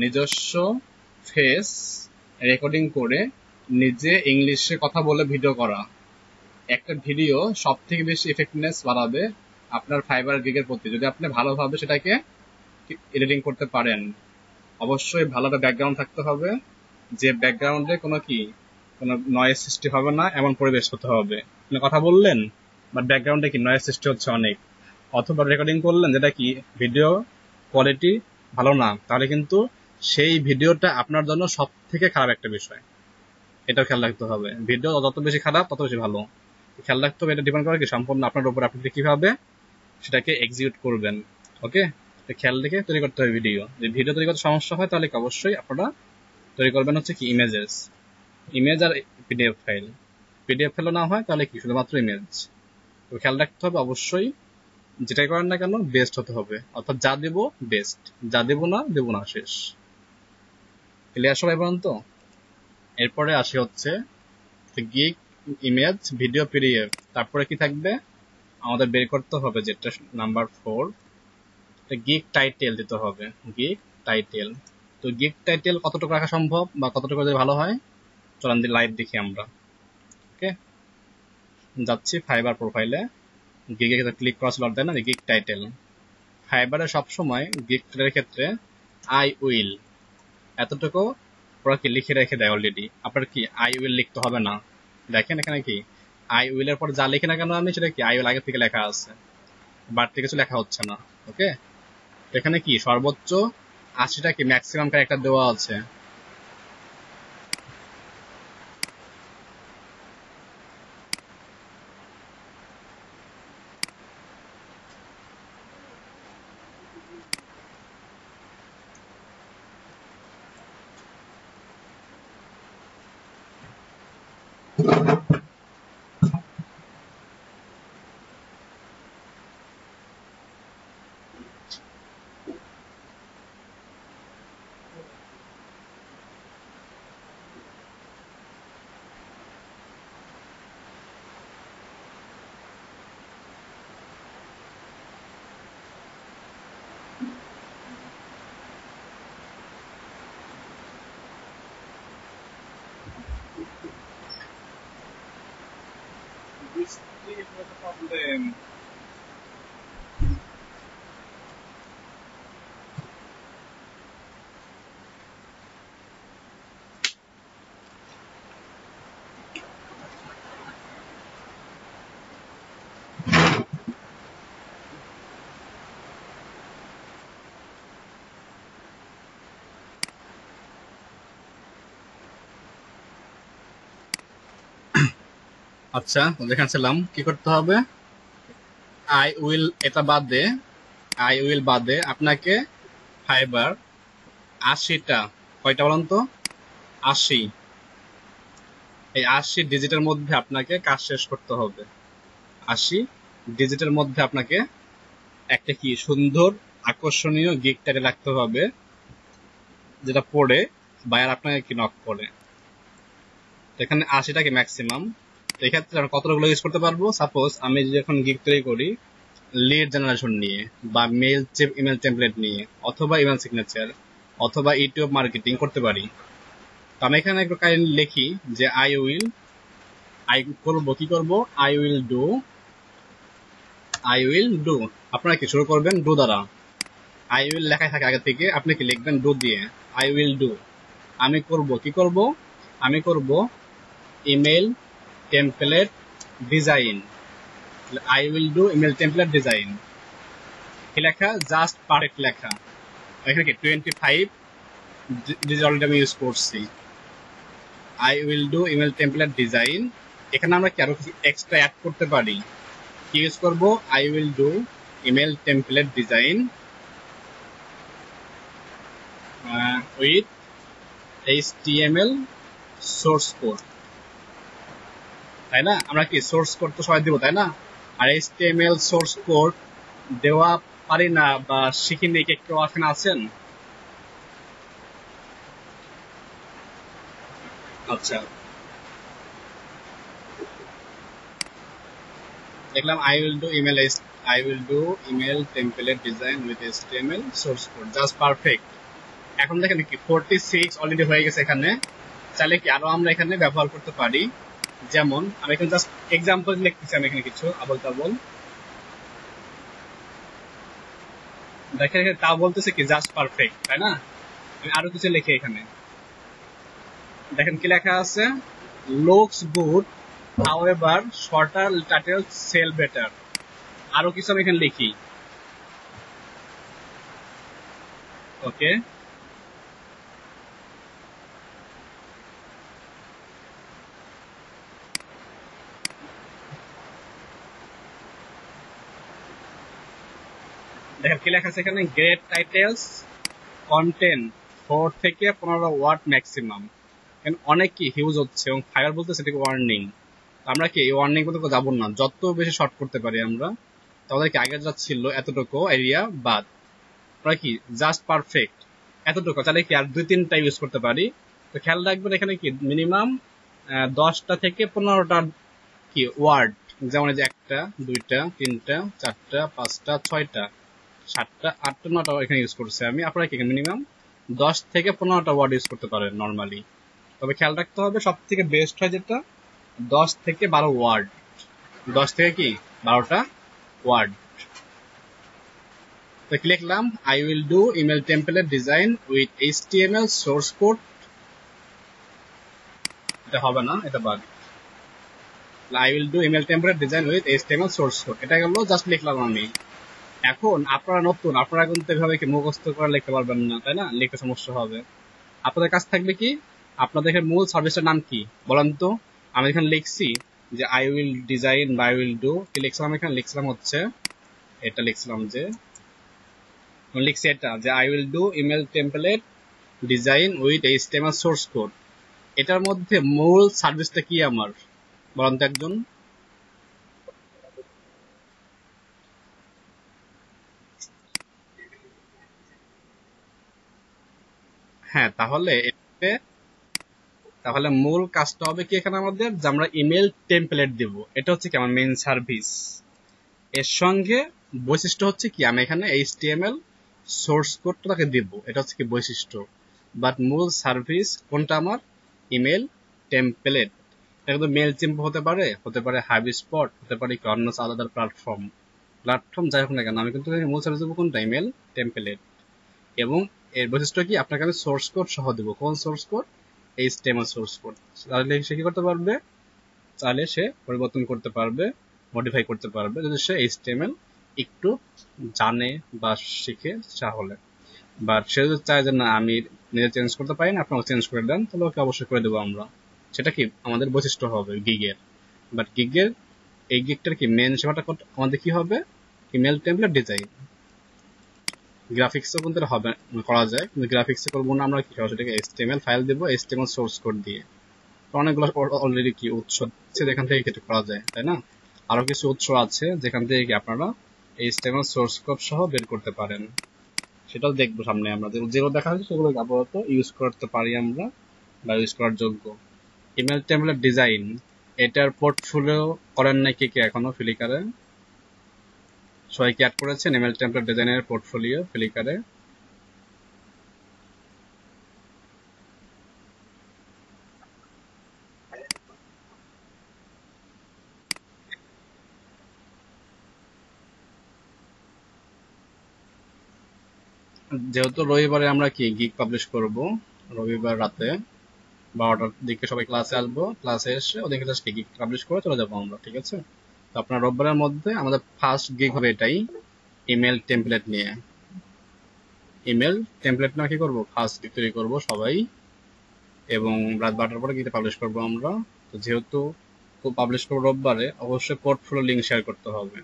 নিজস্ব ফেস রেকর্ডিং করে নিজে ইংলিশে কথা বলে ভিডিও করা। একটা ভিডিও সব থেকে বেশি এফেক্টিভনেস বাড়াবে আপনার ফাইবার গিগের প্রতি, যদি আপনি ভালোভাবে সেটাকে এডিটিং করতে পারেন। অবশ্যই ভালো একটা ব্যাকগ্রাউন্ড থাকতে হবে, যে ব্যাকগ্রাউন্ডে কোনো নয়েজ সৃষ্টি হবে না এমন পরিবেশ হতে হবে। আপনি কথা বললেন বাট ব্যাকগ্রাউন্ডে কি নয়েজ সৃষ্টি হচ্ছে অনেক, অথবা রেকর্ডিং করলেন যেটা কি ভিডিও কোয়ালিটি ভালো না, তাহলে কিন্তু সেই ভিডিওটা আপনার জন্য সব থেকে খারাপ একটা বিষয়। এটাও খেয়াল রাখতে হবে। ভিডিও যত বেশি খারাপ তত বেশি ভালো, খেয়াল রাখতে হবে। এটা ডিপেন্ড করে কি সম্পূর্ণ আপনার উপর, আপনি কিভাবে সেটাকে এক্সিকিউট করবেন। ওকে, খেয়াল রেখে তৈরি করতে হবে ভিডিও। যদি ভিডিও তৈরি করতে সমস্যা হয় তাহলে অবশ্যই আপনারা তৈরি করবেন হচ্ছে কি ইমেজ আর পিডিএফ ফাইল। পিডিএফ ফাইলও না হয় তাহলে কি শুধুমাত্র ইমেজ। তো খেয়াল রাখতে হবে অবশ্যই, যেটাই করেন না কেন বেস্ট হতে হবে। অর্থাৎ যা দেব বেস্ট, যা দেব না শেষ। ক্লিয়ার সবাই বলেন তো? এরপরে আসি হচ্ছে গিগ ইমেজ ভিডিও পিডিএফ, তারপরে কি থাকবে আমাদের বের করতে হবে যেটা নাম্বার 4, গিগ টাইটেল দিতে হবে। গিগ টাইটেল, তো গিগ টাইটেল কতটুকু রাখা সম্ভব বা কতটুকু যদি ভালো হয়, চলেন লাইভ দেখি আমরা। ওকে, যাচ্ছি ফাইবার প্রোফাইলে, গিগে ক্লিক করা ছিল তাই না, গিগ টাইটেল। ফাইবারে সবসময় গিগ টাইটেলের ক্ষেত্রে আই উইল এতটুকু ওরা কি লিখে রেখে দেয় অলরেডি, আপনার কি আই উইল লিখতে হবে না। দেখেন এখানে কি আই উইল এর পর যা লিখি না কেন আমি, সেটা কি আই উইল আগে থেকে লেখা আছে, বাড়তি কিছু লেখা হচ্ছে না। ওকে, এখানে কি সর্বোচ্চ 80টা কি ম্যাক্সিমাম ক্যারেক্টার দেওয়া আছে। আচ্ছা, যেখানে ছিলাম কি করতে হবে, আই উইল এটা বাদে, আই উইল বাদে আপনাকে ফাইবার 80টা, কয়টা বলুন তো, 80, এই 80 ডিজিটের মধ্যে আপনাকে কাজ শেষ করতে হবে। 80 ডিজিটের মধ্যে আপনাকে একটা কি সুন্দর আকর্ষণীয় গিগ টাইটেল রাখতে হবে, যেটা পড়ে বায়ার আপনাকে কি নক করে। এখানে 80টা কি ম্যাক্সিমাম, এক্ষেত্রে আমরা কতগুলো ইউজ করতে পারবো, সাপোজ আমি যখন গিগ তৈরি করি লিড জেনারেশন নিয়ে, বা মেল ইমেল টেমপ্লেট নিয়ে, অথবা ইমেল সিগনেচার, অথবা ইউটিউব মার্কেটিং করতে পারি। তো আমি এখানে একটু কাইন্ডলি লিখি যে আই করবো, কি করব, আই উইল ডু। আপনারা কি শুরু করবেন ডু দ্বারা, আই উইল লেখাই থাকে আগে থেকে, আপনি কি লিখবেন ডু দিয়ে, আই উইল ডু। আমি করব, কি করব, আমি করব email template design, I will do email template design. কি লেখা, জাস্ট পারফেক্ট লেখা। এখানে কি 25 ডিজিট অলরেডি আমি ইউজ করছি। I will do email template design, এখানে আমরা কি আরো কিছু এক্সট্রা অ্যাড করতে পারি, কি ইউজ করব, I will do email template design with HTML source code, তাই না, আমরা কি সোর্স কোড তো সবাই দিব তাই না, আর HTML সোর্স কোড দেওয়া পারি না বা শিখিনি, কে কেউ এখানে আছেন? আচ্ছা, দেখলাম I will do email template design with HTML source code, just perfect। এখন দেখেন কি 46 অলরেডি হয়ে গেছে এখানে, চাইলে কি আরো আমরা এখানে ব্যবহার করতে পারি। যেমন আমি এখানে জাস্ট এক্সাম্পল লিখতেছি, আমি এখানে কিছু আবল তাবল, দেখেন এখানে তা বলতেছে কি জাস্ট পারফেক্ট, তাই না। আমি আরো কিছু লিখি এখানে, দেখেন কি লেখা আছে, looks good however shorter title sell better. আরো কিছু আমি এখানে লিখি, ওকে, দেখেন কি লেখা আছে এখানে, গ্রেট টাইটেলস কন্টেন্ট 4 থেকে 15 ওয়ার্ড ম্যাক্সিমাম। অনেক কি হিউজ হচ্ছে, এবং ফায়ার বলতে সেটাকে ওয়ার্নিং, আমরা কি এই ওয়ার্নিং পর্যন্ত যাবো না, যত বেশি শর্ট করতে পারি আমরা, তাহলে কি আগে যা ছিল এতটুকু এরিয়া বাদ, আমরা কি জাস্ট পারফেক্ট এতটুকু, তাহলে কি আর 2-3টা ইউজ করতে পারি, তো খেয়াল রাখবেন এখানে কি মিনিমাম 10টা থেকে 15টা কি ওয়ার্ড, যেমন এই যে 1টা 2টা 3টা 4টা 5টা 6টা 7টা 8টা 9টা এখানে ইউজ করছি আমি। আপনারা কি মিনিমাম 10 থেকে 15টা ওয়ার্ড ইউজ করতে পারেন নর্মালি। তবে খেয়াল রাখতে হবে সব থেকে বেস্ট হয় যেটা 10 থেকে 12 ওয়ার্ড, 10 থেকে কি 12টা ওয়ার্ড। তো কি লিখলাম, I will do email template design with HTML source code। এটা হবে না, এটা বাদ। I will do email template design with HTML source code, এটা গেল জাস্ট লিখলাম আমি। এখন আপনারা নতুন, আপনারা কিন্তু এভাবে কি মুখস্থ করে লিখতে পারবেন না, তাই না? লিখতে সমস্যা হবে। আপনাদের কাছে থাকবে কি, আপনাদের মূল সার্ভিসটার নাম কি বলেন তো। আমি এখানে লিখছি যে I will design বা I will do, কি লিখছিলাম এখানে, লিখছিলাম হচ্ছে এটা, লিখছিলাম যে লিখছি এটা যে I will do email template design with HTML source code। এটার মধ্যে মূল সার্ভিসটা কি আমার বলেন তো একজন। হ্যাঁ, তাহলে মূল কাজটা হবে কি এখানে আমাদের, যে আমরা ইমেল টেমপ্লেট দেব, এটা হচ্ছে কি আমার মেইন সার্ভিস। এর সঙ্গে বৈশিষ্ট্য হচ্ছে কি, আমি এখানে HTML সোর্স কোডটাকে দেব, এটা হচ্ছে কি বৈশিষ্ট্য। বাট মূল সার্ভিস কোনটা আমার, ইমেল টেমপ্লেট। এটা কিন্তু মেল চিম্প হতে পারে হাইবস্পট হতে পারে, কি অন্য আলাদা প্ল্যাটফর্ম যাই হোক না কেন, আমি কিন্তু মূল সার্ভিস দেবো কোনটা, ইমেল টেমপ্লেট। এবং এর বৈশিষ্ট্য কি, আপনাকে আমি সোর্স কোড সহ দেবো। কোন source code, HTML source code. তাহলে সে কি করতে পারবে, চাইলে সে পরিবর্তন করতে পারবে, মডিফাই করতে পারবে, যদি সে HTML একটু জানে বা শিখে তাহলে। বাট সে যদি চায় যে না আমি নিজে চেঞ্জ করতে পারি না, আপনাকে চেঞ্জ করে দেন, তাহলে ওকে অবশ্যই করে দেবো আমরা। সেটা কি আমাদের বৈশিষ্ট্য হবে গিগের। বাট গিগের এই গিগটার কি মেন সেবাটা আমাদের কি হবে, ইমেল টেমপ্লেট ডিজাইন। গ্রাফিক্সও কিন্তু হবে, করা যায়, কিন্তু গ্রাফিক্সে করবো না আমরা, কি সেটাকে HTML ফাইল দেবো HTML সোর্স কোড দিয়ে। অনেকগুলো অলরেডি কি উৎস আছে যেখান থেকে কেটে করা যায়, তাই না? আরো কিছু উৎস আছে যেখান থেকে কি আপনারা HTML সোর্স কোড সহ বের করতে পারেন, সেটাও দেখবো সামনে। আমরা যেগুলো দেখা হচ্ছে সেগুলো আপাতত ইউজ করতে পারি আমরা, বা ইউজ করার যোগ্য। ইমেল টেমপ্লেট ডিজাইন, এটার পোর্টফোলিও করেন নাই কে এখনো ফ্লিকারে? সবাই কি অ্যাড করেছেন ইমেল টেমপ্লেট ডিজাইনের পোর্টফোলিও ফ্লিকারে? যেহেতু রবিবারে আমরা কি গিগ পাবলিশ করব, রবিবার রাতে 12টার দিকে সবাই ক্লাসে আসবো, ক্লাসে এসে ওদেরকে জাস্ট গিগ পাবলিশ করে চলে যাবো আমরা, ঠিক আছে? তো আপনার রোববারের মধ্যে আমাদের ফার্স্ট গিগ হবে এটাই, ইমেল টেমপ্লেট নিয়ে। ইমেল টেমপ্লেট না কি করবো, ফার্স্ট গিগ তৈরি করবো সবাই, এবং রাত 12টার পরে গিয়ে পাবলিশ করবো আমরা। তো যেহেতু পাবলিশ করবো রোববারে, অবশ্যই পোর্টফোলিও লিঙ্ক শেয়ার করতে হবে।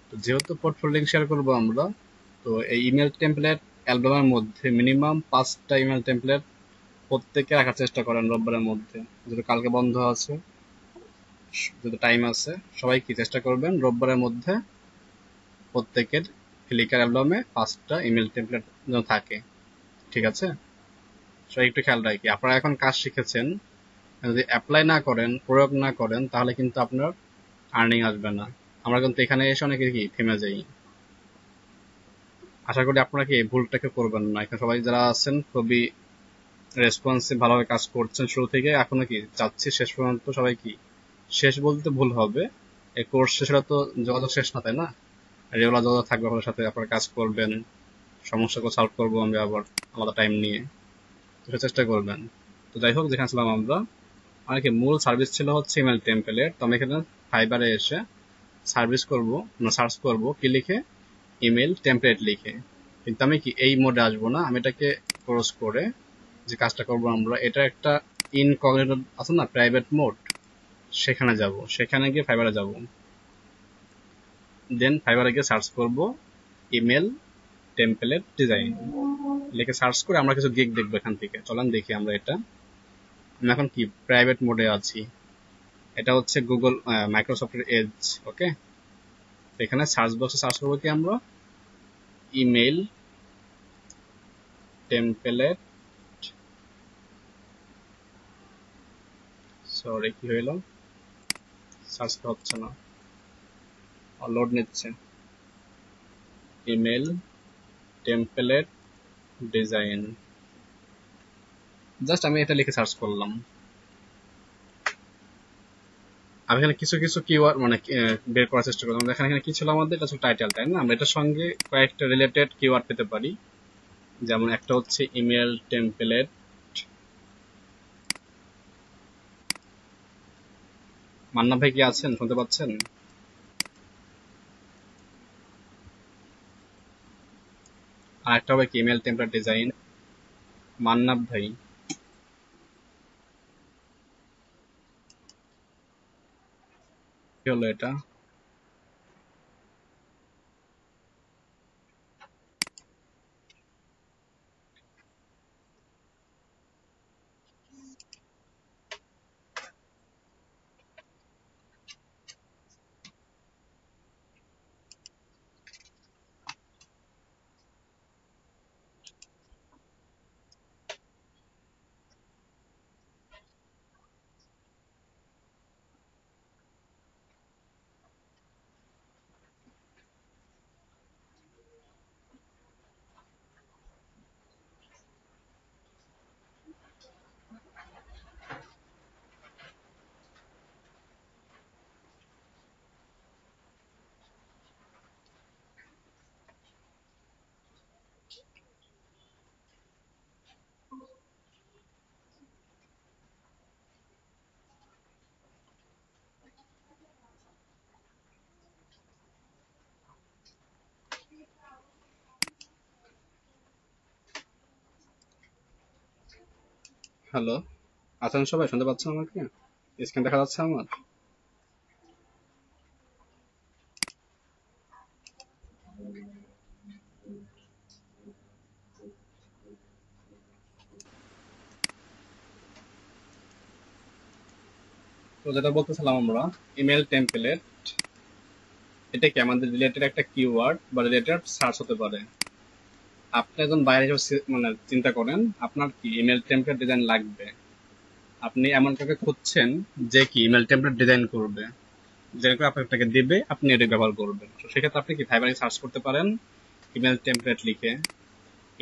তো যেহেতু পোর্টফোলিও লিঙ্ক শেয়ার করবো আমরা, তো এই ইমেল টেমপ্লেট অ্যালবামের মধ্যে মিনিমাম 5টা ইমেল টেমপ্লেট প্রত্যেকে রাখার চেষ্টা করেন রোববারের মধ্যে, যেহেতু কালকে বন্ধ আছে, যদি টাইম আছে, সবাই কি চেষ্টা করবেন রোববারের মধ্যে প্রত্যেকের ফ্লিকার অ্যালবামে 5টা ইমেল টেমপ্লেট যেন থাকে, ঠিক আছে? সবাই একটু খেয়াল রাখি। আপনারা এখন কাজ শিখেছেন, যদি অ্যাপ্লাই না করেন, প্রয়োগ না করেন, তাহলে কিন্তু আপনার আর্নিং আসবে না। আমরা কিন্তু এখানে এসে অনেকে কি থেমে যাই। আশা করি আপনারা কি এই ভুলটাকে করবেন না। এখানে সবাই যারা আছেন খুবই রেসপন্সিভ, ভালোভাবে কাজ করছেন শুরু থেকে এখনো, কি যাচ্ছি শেষ পর্যন্ত। সবাই কি, শেষ বলতে ভুল হবে, এই কোর্স শেষ হলে তো যোগাযোগ শেষ না, তাই না? রেগুলার যোগাযোগ থাকবে আপনার সাথে, আপনারা কাজ করবেন, সমস্যাকে সলভ করবো আমি আবার আলাদা টাইম নিয়ে, সেটা চেষ্টা করবেন। তো যাই হোক, যেখানে ছিলাম আমরা, আমার কি মূল সার্ভিস ছিল হচ্ছে ইমেল টেমপ্লেট। তো আমি এখানে ফাইবারে এসে সার্ভিস করব, সার্চ করব কি লিখে, ইমেল টেমপ্লেট লিখে। কিন্তু আমি কি এই মোডে আসবো না, আমি এটাকে ক্লোজ করে যে কাজটা করব আমরা, এটা একটা ইনকগনিটো আছে না, প্রাইভেট মোড, সেখানে যাব। সেখানে গিয়ে ফাইবারে যাব, দেন ফাইবারে গিয়ে সার্চ করব ইমেল টেমপ্লেট ডিজাইন লিখে সার্চ করে আমরা কিছু গিগ দেখবো এখান থেকে। চলেন দেখি আমরা এটা। আমি এখন কি প্রাইভেট মোডে আছি, এটা হচ্ছে গুগল মাইক্রোসফটের এজ, ওকে? এখানে সার্চ বক্সে সার্চ করবো কি আমরা, ইমেল টেমপ্লেট সরি কি হইল, সার্চ হচ্ছে না, লোড নিচ্ছে। ইমেল টেমপ্লেট ডিজাইন, জাস্ট আমি এটা লিখে সার্চ করলাম। আমি এখানে কিছু কিছু কিওয়ার্ড মানে বের করার চেষ্টা করলাম। দেখেন এখানে কি ছিল আমাদের, এটা ছিল টাইটেল, তাই না? আমরা এটার সঙ্গে কয়েকটা রিলেটেড কিওয়ার্ড পেতে পারি। যেমন একটা হচ্ছে ইমেল টেমপ্লেট, মান্না ভাই কি আছেন, শুনতে পাচ্ছেন? আর একটা হবে কি ইমেল টেমপ্লেট ডিজাইন। মান্নাব ভাই, কি হলো এটা? হ্যালো, আছেন সবাই, শুনতে পাচ্ছেন আমাকে? স্ক্রিন দেখা যাচ্ছে আমার? তো যেটা বলতেছিলাম আমরা, ইমেল টেমপ্লেট, এটা কি আমাদের রিলেটেড একটা কিওয়ার্ড বা রিলেটেড সার্চ হতে পারে। আপনি একজন বাইরে হিসেবে মানে চিন্তা করেন, আপনার কি ইমেল টেমপ্লেট ডিজাইন লাগবে, আপনি এমন কাউকে খুঁজছেন যে কি ইমেল টেমপ্লেট ডিজাইন করবে, যে আপনাকে দিবে, আপনি এটা ব্যবহার করবেন। তো সেক্ষেত্রে আপনি কি ফাইবারে সার্চ করতে পারেন ইমেল টেমপ্লেট লিখে,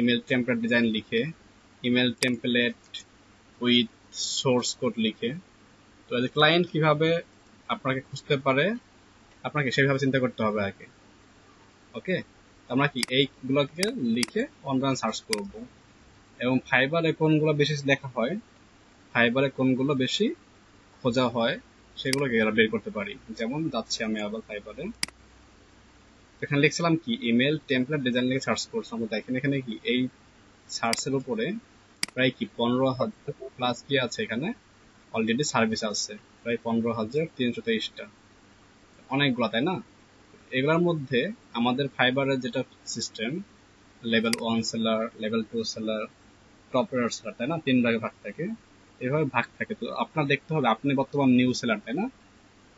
ইমেল টেমপ্লেট ডিজাইন লিখে, email template with source code লিখে। তো ক্লায়েন্ট কিভাবে আপনাকে খুঁজতে পারে, আপনাকে সেভাবে চিন্তা করতে হবে আগে। ওকে, আমরা কি এইগুলোকে লিখে অনলাইন সার্চ করব। এবং ফাইবারে কোনগুলো বেশি লেখা হয়, ফাইবারে কোনগুলো বেশি খোঁজা হয়, সেগুলোকে এরা বের করতে পারি। যেমন যাচ্ছি আমি আবার ফাইবারে, এখানে লিখছিলাম কি ইমেল টেমপ্লেট ডিজাইন লিখে সার্চ করছি। আমরা দেখেন এখানে কি এই সার্চের উপরে প্রায় কি 15,000 প্লাস কি আছে, এখানে অলরেডি সার্ভিস আছে প্রায় 15,323টা, অনেকগুলো তাই না? এগুলোর মধ্যে আমাদের ফাইবারের যেটা system, level 1 seller, level 2 seller, top rated seller, তাই না? 3 ভাগে ভাগ থাকে, এভাবে ভাগ থাকে। তো আপনার দেখতে হবে আপনি বর্তমান নিউ সেলার, তাই না?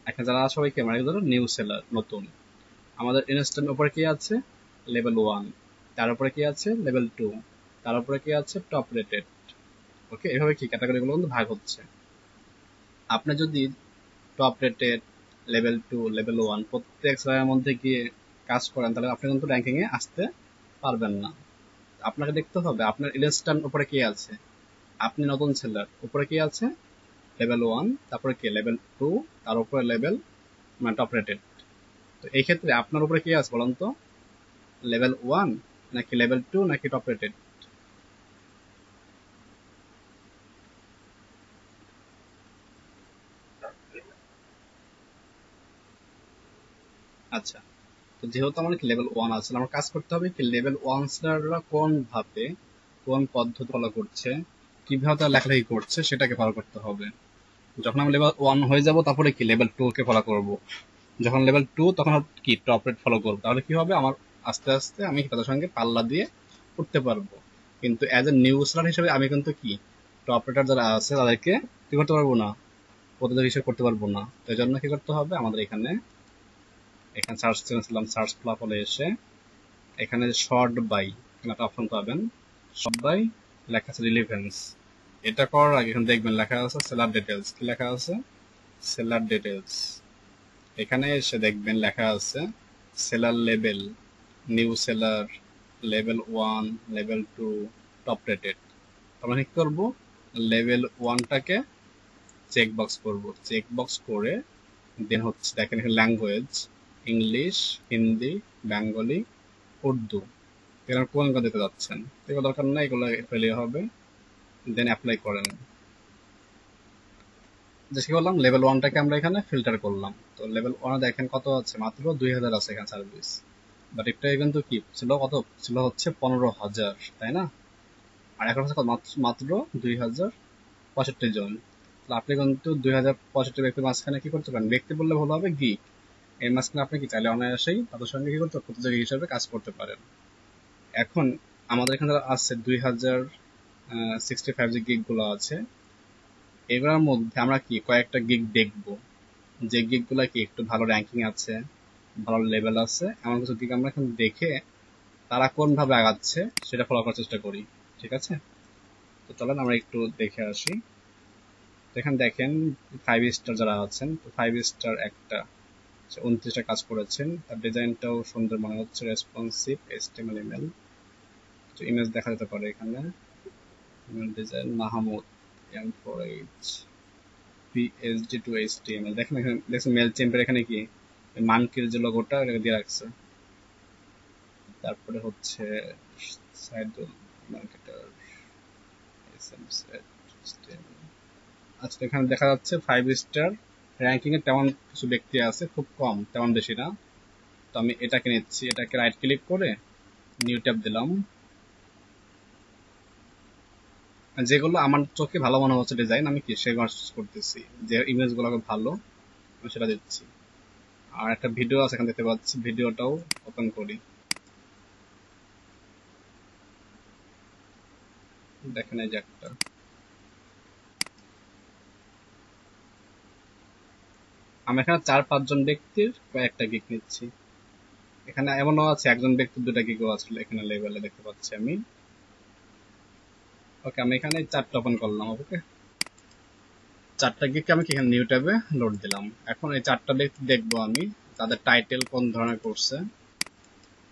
এখন যারা সবাইকে আমরা ধরো নিউ সেলার, নতুন। আমাদের ইনস্ট্যান্ট উপরে কি আছে, লেভেল 1, তার উপরে কি আছে লেভেল 2, তার উপরে কি আছে টপ রেটেড। ওকে, এভাবে কি ক্যাটাগরি গুলো কিন্তু ভাগ হচ্ছে। আপনি যদি টপ রেটেড, লেভেল 2, লেভেল 1 প্রত্যেক সেলারের মধ্যে গিয়ে কাজ করেন, তাহলে আপনি কিন্তু র্যাঙ্কিং এ আসতে পারবেন না। আপনাকে দেখতে হবে আপনার ইনস্ট্যান্ট উপরে কি আছে, আপনি নতুন সেলার, উপরে কি আছে লেভেল 1, তারপরে কি লেভেল 2, তার উপরে লেভেল মানে টপ রেটেড। তো এই ক্ষেত্রে আপনার উপরে কি আছে বলুন তো, লেভেল 1 নাকি লেভেল 2 নাকি টপ রেটেড? আচ্ছা, তো যেহেতু আমার কি লেভেল 1 আছে, আমার কাজ করতে হবে কি লেভেল 1 সেলাররা কোন ভাবে, কোন পদ্ধতি ফলো করছে, কিভাবে তারা লেখালেখি করছে, সেটাকে ফলো করতে হবে। যখন আমি লেভেল 1 হয়ে যাব, তারপরে কি লেভেল 2 কে ফলো করব। যখন লেভেল 2, তখন কি টপ রেট ফলো করবো। তাহলে কি হবে, আমার আস্তে আস্তে আমি তাদের সঙ্গে পাল্লা দিয়ে উঠতে পারবো। কিন্তু অ্যাজ এ নিউ সেলার হিসেবে আমি কিন্তু কি টপ রেটার যারা আছে তাদেরকে কি করতে পারবো না, প্রতিযোগী হিসেবে করতে পারবো না। তো এই জন্য কি করতে হবে আমাদের, এখানে এখানে সার্চ করেছিলাম, সার্চ ফলাফলে এসে এখানে শর্ট বাই, এখানে একটা অপশন পাবেন, শর্ট বাই, লেখা আছে রিলিভেন্স। এটা করার আগে এখানে দেখবেন লেখা আছে সেলার ডিটেলস। কি লেখা আছে? Seller details. এখানে এসে দেখবেন লেখা আছে seller level, new seller, level 1, level 2, top rated. আমরা কি করবো? লেভেল 1টাকে চেক বক্স করবো। চেক বক্স করে দেন হচ্ছে দেখেন এখানে language, English, Hindi, Bengali, Urdu. এখানে কোন দিতে যাচ্ছেন, এগুলো দরকার নাই, এগুলো ফেলে হবে। দেন অ্যাপ্লাই করেন। যে কি করলাম, লেভেল 1টাকে আমরা এখানে ফিল্টার করলাম। তো লেভেল 1 দেখেন কত আছে, মাত্র 2000 আছে এখানে সার্ভিস। বাট একটা কিন্তু কি ছিল, কত ছিল হচ্ছে 15,000, তাই না? আর এখন হচ্ছে মাত্র 2065 জন। তাহলে আপনি কিন্তু 2065 ব্যক্তির মাঝখানে কি করতে পারেন, ব্যক্তি বললে ভালো হবে, গিগ। এর মাঝখানে আপনি কি চাইলে অনায়াসেই তাদের সঙ্গে কি করতে প্রতিযোগী হিসেবে কাজ করতে পারেন। এখন আমাদের এখানে আছে 2065 যে গিগ গুলো আছে, এগুলোর মধ্যে আমরা কি কয়েকটা গিগ দেখবো, যে গিগ গুলা কি একটু ভালো র্যাঙ্কিং আছে, ভালো লেভেল আছে, এমন কিছু গিগ আমরা এখন দেখে তারা কোন ভাবে আগাচ্ছে সেটা ফলো করার চেষ্টা করি। ঠিক আছে, তো চলেন আমরা একটু দেখে আসি। এখানে দেখেন 5 স্টার যারা আছেন, তো 5 স্টার একটা 29টা কাজ করেছেন। তার ডিজাইনটাও সুন্দর মনে হচ্ছে, রেসপন্সিভ, HTML ইমেল, কিছু ইমেজ দেখা যেতে পারে এখানে। Email design Mahmud M4H PSD to HTML। দেখেন এখানে দেখছেন মেল চেম্পের এখানে কি মানকির যে লোগোটা এটাকে দিয়ে রাখছে। তারপরে হচ্ছে Saidul marketer SM set HTML। আচ্ছা, এখানে দেখা যাচ্ছে 5 স্টার র্যাঙ্কিং এ তেমন কিছু ব্যক্তি আছে, খুব কম, তেমন বেশি না। তো আমি এটাকে নিচ্ছি, এটাকে রাইট ক্লিক করে নিউ ট্যাব দিলাম। যেগুলো আমার চোখে ভালো মনে হচ্ছে ডিজাইন, আমি কি সেগুলো চুজ করতেছি, যে ইমেজ গুলো ভালো আমি সেটা দিচ্ছি। আর একটা ভিডিও আছে এখানে দেখতে পাচ্ছি, ভিডিওটাও ওপেন করি, দেখেন এই যে একটা। আমি এখানে 4-5 জন ব্যক্তির কয়েকটা গিগ নিচ্ছি। এখানে এমনও আছে একজন ব্যক্তির 2টা গিগও আছে এখানে লেভেলে দেখতে পাচ্ছি আমি। ওকে, আমি এখানে 4টা ওপেন করলাম। ওকে, 4টা গিগকে আমি এখানে নিউ ট্যাবে লোড দিলাম। এখন এই 4টা ব্যক্তি দেখবো আমি, তাদের টাইটেল কোন ধরনের করছে,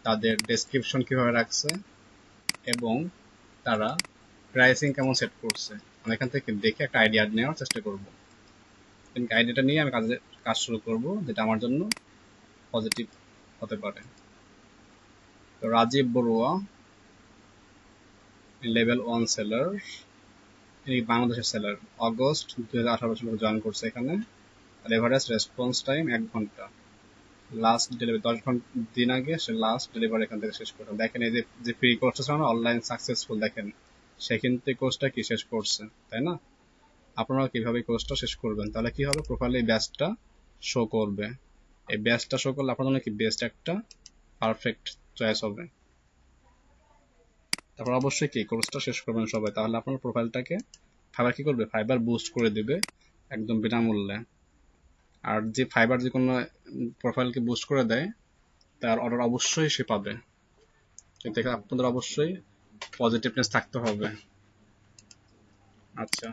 তাদের ডেসক্রিপশন কিভাবে রাখছে, এবং তারা প্রাইসিং কেমন সেট করছে। আমি এখান থেকে দেখে একটা আইডিয়া নেওয়ার চেষ্টা করব। আইডিয়াটা নিয়ে আমি কাজ শুরু করব, যেটা আমার জন্য পজিটিভ হতে পারে। তো রাজীব বড়ুয়া, লেভেল 1 সেলার, এই বাংলাদেশের সেলার, অগস্ট 2018 সালে জয়েন করছে এখানে। আর এভারেজ রেসপন্স টাইম 1 ঘন্টা। লাস্ট ডেলিভারি 10 দিন আগে সে লাস্ট ডেলিভারি এখান থেকে শেষ করলাম। দেখেন এই যে ফ্রি কোর্সটা ছিল না, অনলাইন সাকসেসফুল, দেখেন সেখান থেকে কোর্সটা কি শেষ করছে, তাই না? আপনারা কিভাবে কোর্সটা শেষ করবেন, তাহলে কি হবে, প্রোফাইলে এই ব্যাচটা শো করবে। এই ব্যাচটা শো করলে আপনার জন্য কি বেস্ট একটা পারফেক্ট চয়েস হবে। তারপর অবশ্যই কি কোর্সটা শেষ করবেন সবাই, তাহলে আপনার প্রোফাইলটাকে ফাইবার কি করবে, ফাইবার বুস্ট করে দিবে একদম বিনামূল্যে। আর যে ফাইবার যে কোনো প্রোফাইলকে বুস্ট করে দেয়, তার অর্ডার অবশ্যই সে পাবে। কিন্তু এখানে আপনাদের অবশ্যই পজিটিভনেস থাকতে হবে। আচ্ছা,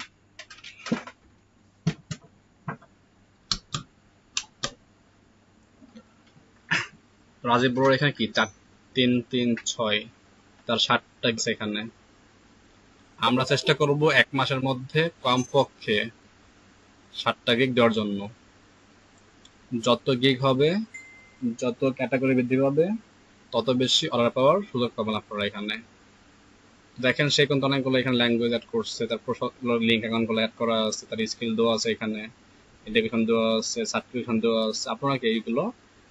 রাজীব বড়ুয়ার এখানে কি 4-3-3-6, তার 7টা গেছে এখানে। আমরা চেষ্টা করব 1 মাসের মধ্যে কমপক্ষে 7টা গিগ দেওয়ার জন্য। যত গিগ হবে, যত ক্যাটাগরি বৃদ্ধি পাবে, তত বেশি অর্ডার পাওয়ার সুযোগ পাবেন আপনারা এখানে। দেখেন সে কিন্তু অনেকগুলো এখানে ল্যাঙ্গুয়েজ অ্যাড করছে, তার প্রোফাইল লিঙ্ক অ্যাকাউন্টগুলো অ্যাড করা আছে, তার স্কিল দেওয়া আছে এখানে, এডুকেশন দেওয়া আছে, সার্টিফিকেশন দেওয়া আছে। আপনারা কি এইগুলো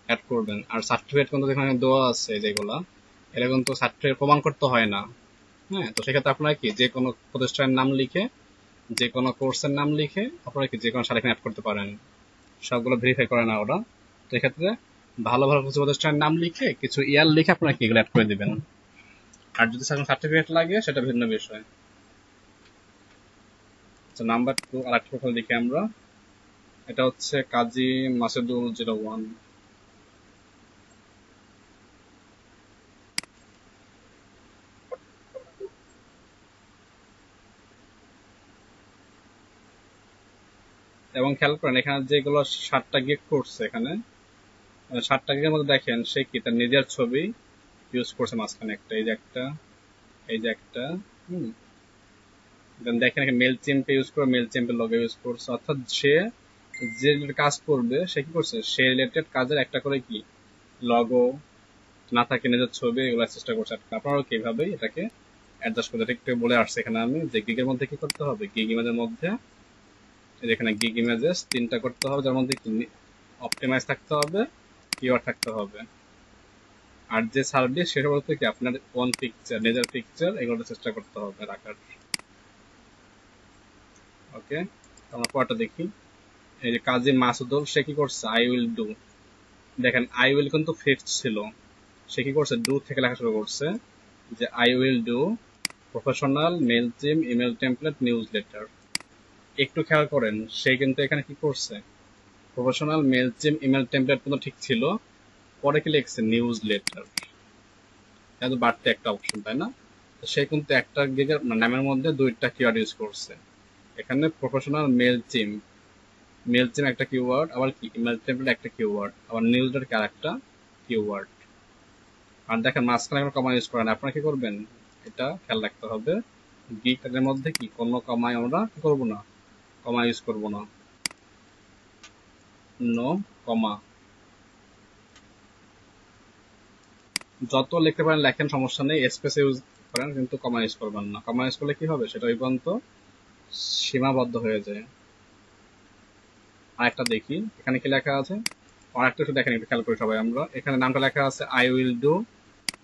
অ্যাড করবেন। আর সার্টিফিকেট কিন্তু এখানে দেওয়া আছে যেগুলা, এটা কিন্তু সার্টিফিকেট প্রমাণ করতে হয় না। হ্যাঁ, তো সেক্ষেত্রে আপনারা কি যে কোনো প্রতিষ্ঠানের নাম লিখে, যে কোনো কোর্সের নাম লিখে আপনারা কি যে কোনো সাল এখানে অ্যাড করতে পারেন। সবগুলো ভেরিফাই করে না ওরা। তো এক্ষেত্রে ভালো ভালো কিছু প্রতিষ্ঠানের নাম লিখে, কিছু ইয়ার লিখে আপনারা কি এগুলো অ্যাড করে দিবেন। আর যদি সার্টিফিকেট লাগে সেটা ভিন্ন বিষয়। আচ্ছা, নাম্বার 2 আর একটা প্রোফাইল দেখি আমরা। এটা হচ্ছে কাজী মাসুদুল 01। এবং খেয়াল করেন এখানে যেগুলো 7টা গিগ করছে, এখানে 7টা গিগের মধ্যে দেখেন সে কি তার নিজের ছবি ইউজ করছে মাঝখানে একটা, এই যে একটা, এই যে একটা, দেখেন এখানে মেল চিম্পে ইউজ করে মেল চিম্পের লগে ইউজ করছে, অর্থাৎ সে যে কাজ করবে সে কি করছে, সে রিলেটেড কাজের একটা করে কি লগো না থাকে নিজের ছবি এগুলো চেষ্টা করছে। আপনারাও কিভাবে এটাকে অ্যাডজাস্ট করতে একটু বলে আসছে এখানে আমি, যে গিগের মধ্যে কি করতে হবে, গিগ ইমেজের মধ্যে এখানে গিগ ইমেজেস 3টা করতে হবে, যার মধ্যে অপটিমাইজ থাকতে হবে, কিওয়ার্ড থাকতে হবে, আর যে সার্ভিস সেটা বলতে কি আপনার ওন পিকচার, নিজের পিকচার, এগুলো চেষ্টা করতে হবে রাখার। ওকে, আমরা পরটা দেখি। এই যে কাজী মাসুদুল, সে কি করছে, আই উইল ডু। দেখেন আই উইল কিন্তু ফিক্সড ছিল, সে কি করছে, ডু থেকে লেখা শুরু করছে, যে I will do professional Mailchimp email template newsletter. একটু খেয়াল করেন সে কিন্তু এখানে কি করছে, professional Mailchimp email template কিন্তু ঠিক ছিল, পরে কি লিখছে নিউজ লেটার, এটা বাড়তে একটা অপশন, তাই না? সে কিন্তু একটা গিগের নামের মধ্যে 2টা কিওয়ার্ড ইউজ করছে, এখানে প্রফেশনাল মেল চিম একটা কিওয়ার্ড, আবার কি ইমেল টেমপ্লেট একটা কিওয়ার্ড, আবার নিউজ লেটার আর একটা কিওয়ার্ড। আর দেখেন মাঝখানে আমরা কমা ইউজ করেন, আপনারা কি করবেন, এটা খেয়াল রাখতে হবে, গিগ এর মধ্যে কি কোনো কমায় আমরা কি করবো না, কমা ইউজ করবো না, নো কমা। যত লিখতে পারেন লেখেন, সমস্যা নেই, স্পেস ইউজ করেন, কিন্তু কমা ইউজ করবেন না, কমা ইউজ করলে কি হবে সেটা ওই পর্যন্ত সীমাবদ্ধ হয়ে যায়। আরেকটা দেখি এখানে কি লেখা আছে, আরেকটা একটু দেখেন, একটু খেয়াল করি সবাই আমরা, এখানে নামটা লেখা আছে I will do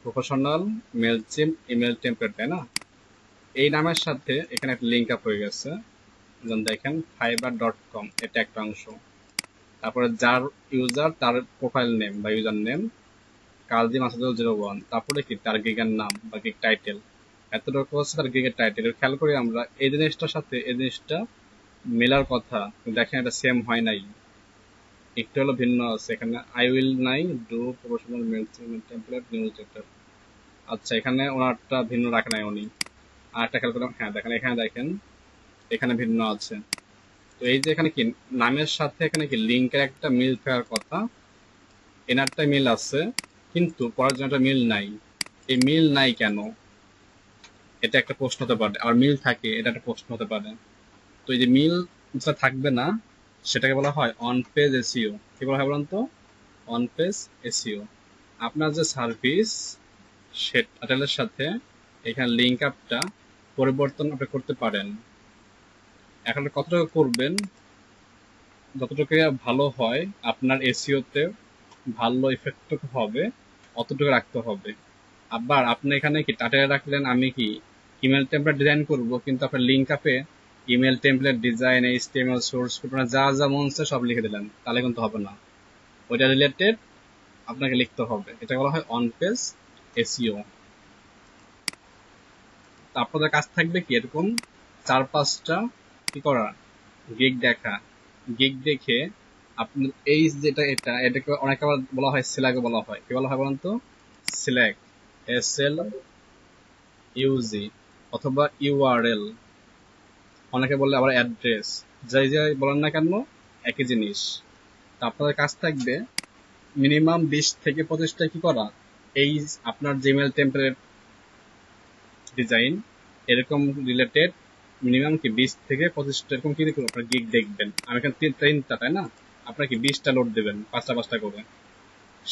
professional Mailchimp email template, তাই না? এই নামের সাথে এখানে একটা লিঙ্ক আপ হয়ে গেছে, দেখেন fiverr.com, এটা একটা অংশ, তারপরে যার ইউজার তার প্রোফাইল নেম বা ইউজার নেম কাজী মাসুদুল 01, তারপরে কি তার গিগের নাম বা গিগ টাইটেল, এতটুকু হচ্ছে তার গিগের টাইটেল। খেয়াল করি আমরা এই জিনিসটার সাথে এই জিনিসটা মেলার কথা, দেখেন এটা সেম হয় নাই, একটু হলো ভিন্ন আছে, এখানে আই উইল নাই, do professional mail template newsletter. আচ্ছা, এখানে ওনারটা ভিন্ন রাখে নাই উনি। আর একটা খেয়াল করলাম, হ্যাঁ দেখেন এখানে দেখেন এখানে ভিন্ন আছে। তো এই যে এখানে কি নামের সাথে এখানে কি লিঙ্কের একটা মিল থাকার কথা, এনারটা মিল আছে কিন্তু পরের জনটা মিল নাই, এই মিল নাই কেন, এটা একটা প্রশ্ন হতে পারে, আর মিল থাকে এটা একটা প্রশ্ন হতে পারে। তো এই যে মিল যেটা থাকবে না সেটাকে বলা হয় অন পেজ এসইও। কি বলা হয় বলুন তো, অন পেজ এসইও। আপনার যে সার্ভিস সেটার সাথে এখানে লিঙ্ক আপটা পরিবর্তন আপনি করতে পারেন। এখন কতটুকু করবেন, যতটুকু ভালো হয় আপনার এসইওতে ভালো ইফেক্ট হবে অতটুকু রাখতে হবে। আবার আপনি এখানে কি টাইটেল রাখলেন আমি কি ইমেল টেমপ্লেট ডিজাইন করব, কিন্তু আপনার লিঙ্ক আপে email template design, HTML source code যা যা মন চায় সব লিখে দিলেন, তাহলে কিন্তু হবে না, ওইটা রিলেটেড আপনাকে লিখতে হবে। এটা বলা হয় অন পেজ এসইও। আপনাদের কাজ থাকবে কি এরকম 4-5টা কি করা, গিগ দেখা, গিগ দেখে আপনি এই যেটা এটাকে অনেকে আবার বলা হয় সিলাকে বলা হয়, কি বলা হয় বলেন তো, সিলেক, SLUG, অথবা ইউআরএল, অনেকে বললে আবার অ্যাড্রেস, যাই যাই বলেন না কেন একই জিনিস। তা আপনাদের কাজ থাকবে মিনিমাম 20 থেকে 25টা কি করা, এই আপনার জিমেল টেমপ্লেট ডিজাইন এরকম রিলেটেড মিনিমাম কি 20 থেকে 25টা এরকম কি দেখুন আপনার গিগ দেখবেন। আমি এখানে 3টা তাই না, আপনার কি 20টা লোড দেবেন 5টা করে,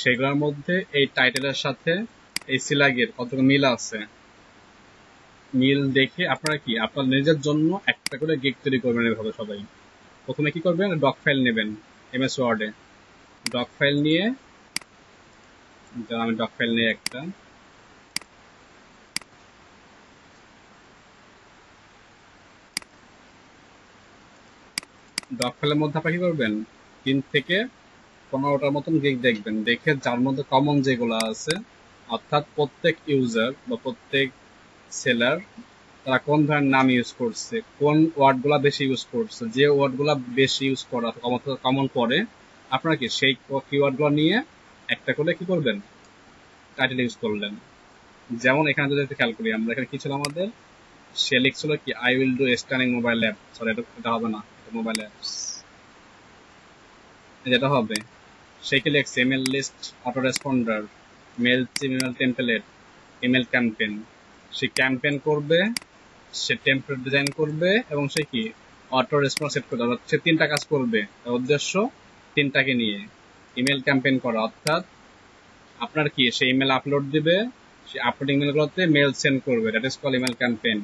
সেগুলোর মধ্যে এই টাইটেলের সাথে এই সিলাগের কতটুকু মিল আছে, মিল দেখে আপনারা কি আপনার নিজের জন্য একটা করে গিগ তৈরি করবেন। এভাবে সবাই প্রথমে কি করবেন, ডক ফাইল নেবেন, এমএস ওয়ার্ডে ডক ফাইল নিয়ে, আমি ডক ফাইল নিয়ে একটা ডক ফাইলের মধ্যে আপনারা কি করবেন 3 থেকে 15টার মতন গিগ দেখবেন, দেখে যার মধ্যে কমন যেগুলো আছে, অর্থাৎ প্রত্যেক ইউজার বা প্রত্যেক সেলার তারা কোন ধরনের নাম ইউজ করছে, কোন ওয়ার্ডগুলা বেশি ইউজ করছে, যে ওয়ার্ডগুলা বেশি ইউজ করা কমন পড়ে আপনারা কি সেই কিওয়ার্ডগুলো নিয়ে একটা করে কি করবেন, টাইটেল ইউজ করলেন। যেমন এখানে যদি খেয়াল করি আমরা, এখানে কি ছিল আমাদের, সে লিখছিল কি I will do scanning mobile app, sorry এটা হবে না, মোবাইল অ্যাপস, যেটা হবে সেই কি লিখছে email list autoresponder mail email template email campaign. সে ক্যাম্পেইন করবে, সে টেমপ্লেট ডিজাইন করবে এবং সে কি অটো রেসপন্স সেট করবে। সে তিনটা কাজ করবে, তার উদ্দেশ্য তিনটাকে নিয়ে ইমেল ক্যাম্পেইন করা, অর্থাৎ আপনার কি সে ইমেল আপলোড দিবে, সে আপলোড ইমেল গুলোতে মেল সেন্ড করবে, that is call email campaign.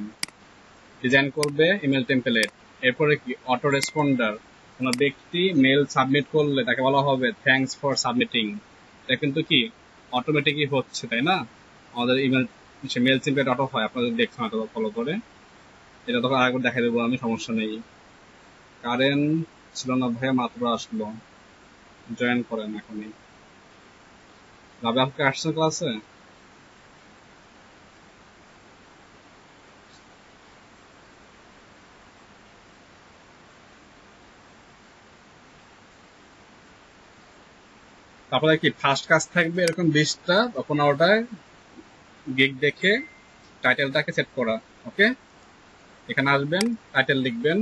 Design করবে ইমেল টেমপ্লেট, এরপরে কি অটো রেসপন্ডার, কোন ব্যক্তি মেল সাবমিট করলে তাকে বলা হবে থ্যাঙ্কস ফর সাবমিটিং। এটা কিন্তু কি অটোমেটিকই হচ্ছে, তাই না? আমাদের ইমেল সে মেল টেমপ্লেট অটো হয়, আপনাদের দেখছেন হয়তো ফলো করে। এটা তখন আরেকবার দেখাই দেবো আমি, সমস্যা নেই। কারেন্ট ছিল না ভাইয়া, মাত্র আসলো, জয়েন করেন এখনই। ভাবে আপনি আসছেন ক্লাসে? তারপরে কি ফার্স্ট কাজ থাকবে এরকম 20টা বা 15টা গিগ দেখে টাইটেলটাকে সেট করা। ওকে, এখানে আসবেন, টাইটেল লিখবেন,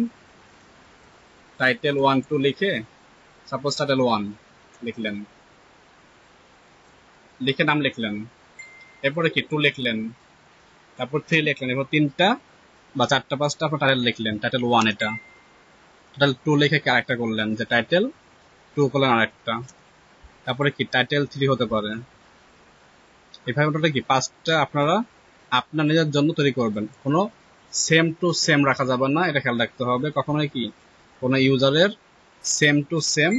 টাইটেল 1 2 লিখে, সাপোজ টাইটেল 1 লিখলেন, লিখে নাম লিখলেন, এরপরে কি 2 লিখলেন, তারপর 3 লিখলেন, এরপর 3টা বা 4টা 5টা আপনার টাইটেল লিখলেন, টাইটেল 1 এটা, টাইটেল 2 লিখে আরেকটা করলেন যে টাইটেল 2 করলেন আরেকটা, তারপরে কি টাইটেল 3 হতে পারে। এভাবে ওটা কি 5টা আপনারা আপনার নিজের জন্য তৈরি করবেন। কোনো সেম টু সেম রাখা যাবে না, এটা খেয়াল রাখতে হবে। কখনোই কি কোনো ইউজারের সেম টু সেম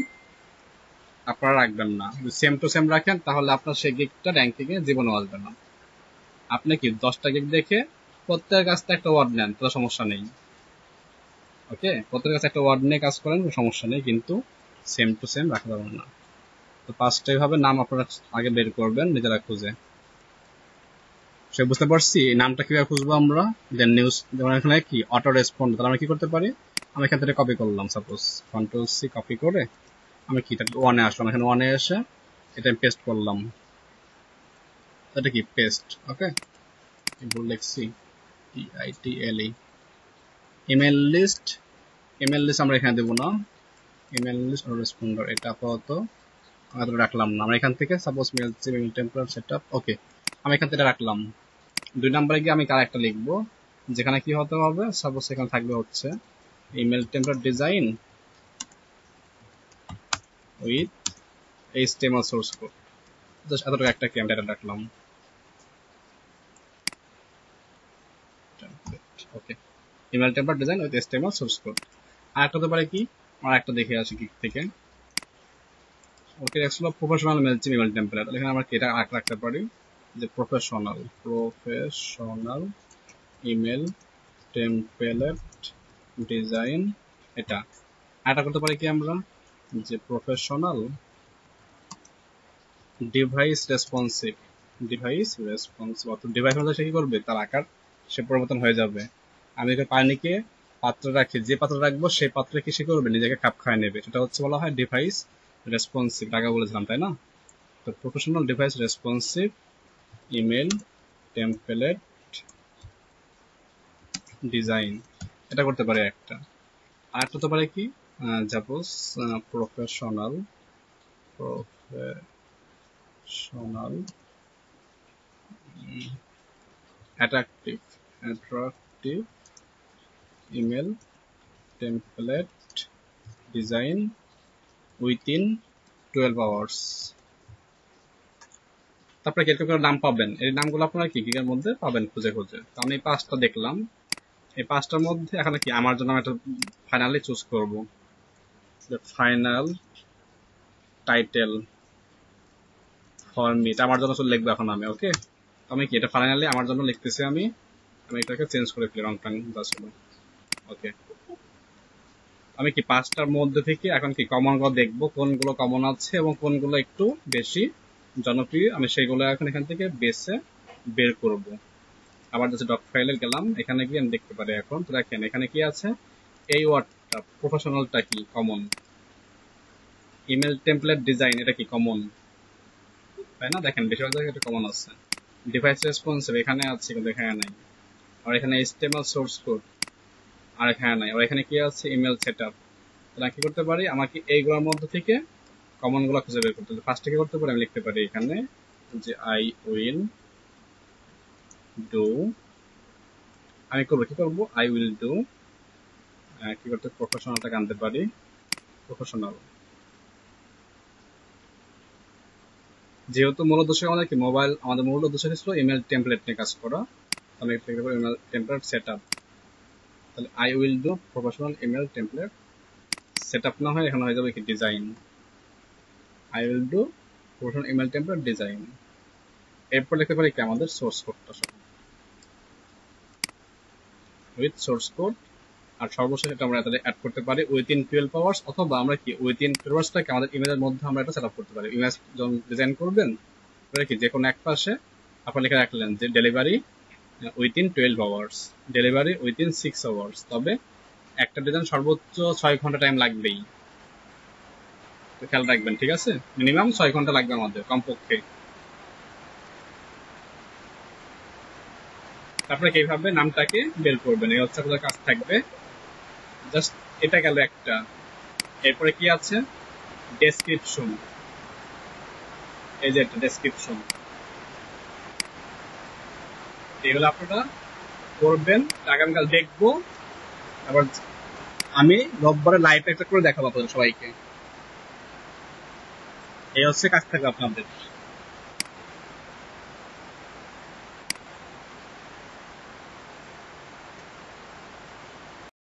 আপনারা রাখবেন না। যদি সেম টু সেম রাখেন তাহলে আপনার সেই গিগটা র্যাঙ্কিং এ জীবনেও আসবে না। আপনি কি 10টা গিগ দেখে প্রত্যেকের কাছ থেকে একটা ওয়ার্ড নেন, তাহলে সমস্যা নেই। ওকে, প্রত্যেকের কাছে একটা ওয়ার্ড নিয়ে কাজ করেন, সমস্যা নেই, কিন্তু সেম টু সেম রাখা যাবে না। তো 5টা ভাবে নাম আপনারা আগে বের করবেন নিজেরা খুঁজে। সে বুঝতে পারছি এই নামটা কিভাবে খুঁজবো আমরা। দেন নিউজ, যেমন এখানে কি অটো রেসপন্ড, তাহলে আমরা কি করতে পারি, আমি এখান থেকে কপি করলাম, সাপোজ কন্ট্রোল সি কপি করে আমি কি 1-এ আসলাম, এখানে 1-এ এসে এটা পেস্ট করলাম, এটা কি পেস্ট। ওকে, ভুল লিখছি, TITLE। Email list, email list আমরা এখানে দেবো না, ইমেল লিস্ট অটো রেসপন্ডার এটা আপাতত আমরা রাখলাম না। আমরা এখান থেকে সাপোজ মেল টেম্পলেট সেটআপ, ওকে আমি এখান থেকে রাখলাম। 2 নম্বরে গিয়ে আমি আরেকটা লিখবো, যেখানে কি হতে হবে, সাপোজ এখানে থাকবে হচ্ছে email template design with HTML source code. Just এতটুকু একটা কি আমি টাইটেল রাখলাম, okay, email template design with HTML source code. আর একটা হতে পারে কি, আর একটা দেখে আসি কি থেকে, ওকে এক্সপ্লো প্রফেশনাল মেলচিন ইমেল টেমপ্লেট, এখানে আমরা কি এটা রাখতে পারি যে প্রফেশনাল ইমেল টেমপ্লেট ডিজাইন, এটা এটা করতে পারি কি আমরা যে প্রফেশনাল ডিভাইস রেসপন্সিভ, অর্থাৎ ডিভাইস মধ্যে সে কি করবে, তার আকার সে পরিবর্তন হয়ে যাবে। আমি যদি পানিকে পাত্র রাখি, যে পাত্র রাখবো সেই পাত্রে কি সে করবে, নিজেকে খাপ খায় নেবে, সেটা হচ্ছে বলা হয় ডিভাইস রেসপন্সিভ, আগে বলেছিলাম তাই না? তো professional device responsive email template design, এটা করতে পারে একটা। আর একটা হতে পারে কি, suppose professional attractive email template design within 12 hours. তারপরে কিরকম করে নাম পাবেন, এই নামগুলো আপনারা কি গিগের মধ্যে পাবেন খুঁজে খুঁজে। তো আমি 5টা দেখলাম, এই 5টার মধ্যে এখানে কি আমার জন্য আমি একটা ফাইনালি চুজ করব, ফাইনাল টাইটেল ফর মি, এটা আমার জন্য লিখবো এখন আমি। ওকে, আমি কি এটা ফাইনালি আমার জন্য লিখতেছি, আমি এটাকে চেঞ্জ করে ফেলি, রং টাং ছিল। ওকে, আমি কি 5টার মধ্যে থেকে এখন কি কমন গুলো দেখবো, কোনগুলো কমন আছে এবং কোনগুলো একটু বেশি জনপ্রিয়, আমি সেইগুলো এখন এখান থেকে বেছে বের করব। আবার যাচ্ছে ডক ফাইলে গেলাম, এখানে গিয়ে আমি দেখতে পারি এখন। তো দেখেন এখানে কি আছে, এই ওয়ার্ডটা প্রফেশনালটা কি কমন, ইমেল টেমপ্লেট ডিজাইন এটা কি কমন, তাই না? দেখেন বেশিরভাগ জায়গায় এটা কমন আছে। ডিভাইস রেসপন্সিভ এখানে আছে কিন্তু এখানে নাই, আর এখানে HTML সোর্স কোড আর এখানে নাই, আর এখানে কি আছে ইমেল সেটআপ। তাহলে কি করতে পারি, আমাকে এইগুলোর মধ্যে থেকে কমন গুলো খুঁজে বের করতে হবে। ফার্স্টে কি করতে পারি, আমি লিখতে পারি এখানে যে আই উইল ডু, আমি করবো কি করবো, আই উইল ডু, কি করতে প্রফেশনালটাকে আনতে পারি, প্রফেশনাল। যেহেতু মূল উদ্দেশ্য আমাদের কি মোবাইল, আমাদের মূল উদ্দেশ্য ছিল ইমেল টেমপ্লেট নিয়ে কাজ করা, তাহলে ইমেল টেমপ্লেট সেট আপ, তাহলে I will do professional email template set up না হয় এখানে হয়ে যাবে কি design, I will do professional email template design. এরপর লিখতে পারি কি আমাদের সোর্স কোডটা সহ উইথ সোর্স কোড, আর সর্বশেষ এটা আমরা তাহলে অ্যাড করতে পারি উইথিন 12 আওয়ার্স, অথবা আমরা কি উইথিন 12 আওয়ার্সটাকে আমাদের ইমেজের মধ্যে আমরা এটা সেট আপ করতে পারি। ইমেজ যখন ডিজাইন করবেন কি যে কোনো এক পাশে আপনি লিখে রাখলেন যে delivery within 12 hours, delivery within 6 hours, তবে একটা ডিজাইন সর্বোচ্চ 6 ঘন্টা টাইম লাগবেই, তো খেয়াল রাখবেন, ঠিক আছে? মিনিমাম 6 ঘন্টা লাগবে আমাদের কমপক্ষে। তারপরে কিভাবে নামটাকে বের করবেন, এই হচ্ছে আপনাদের কাজ থাকবে। জাস্ট এটা গেল একটা। এরপরে কি আছে, ডেসক্রিপশন, এই যে একটা ডেসক্রিপশন, এগুলো আপনারা করবেন, আগামীকাল দেখবো। আবার আমি রোববারে লাইভ একটা করে দেখাবো আপনাদের সবাইকে। এই হচ্ছে কাজ থাকবে আপনাদের।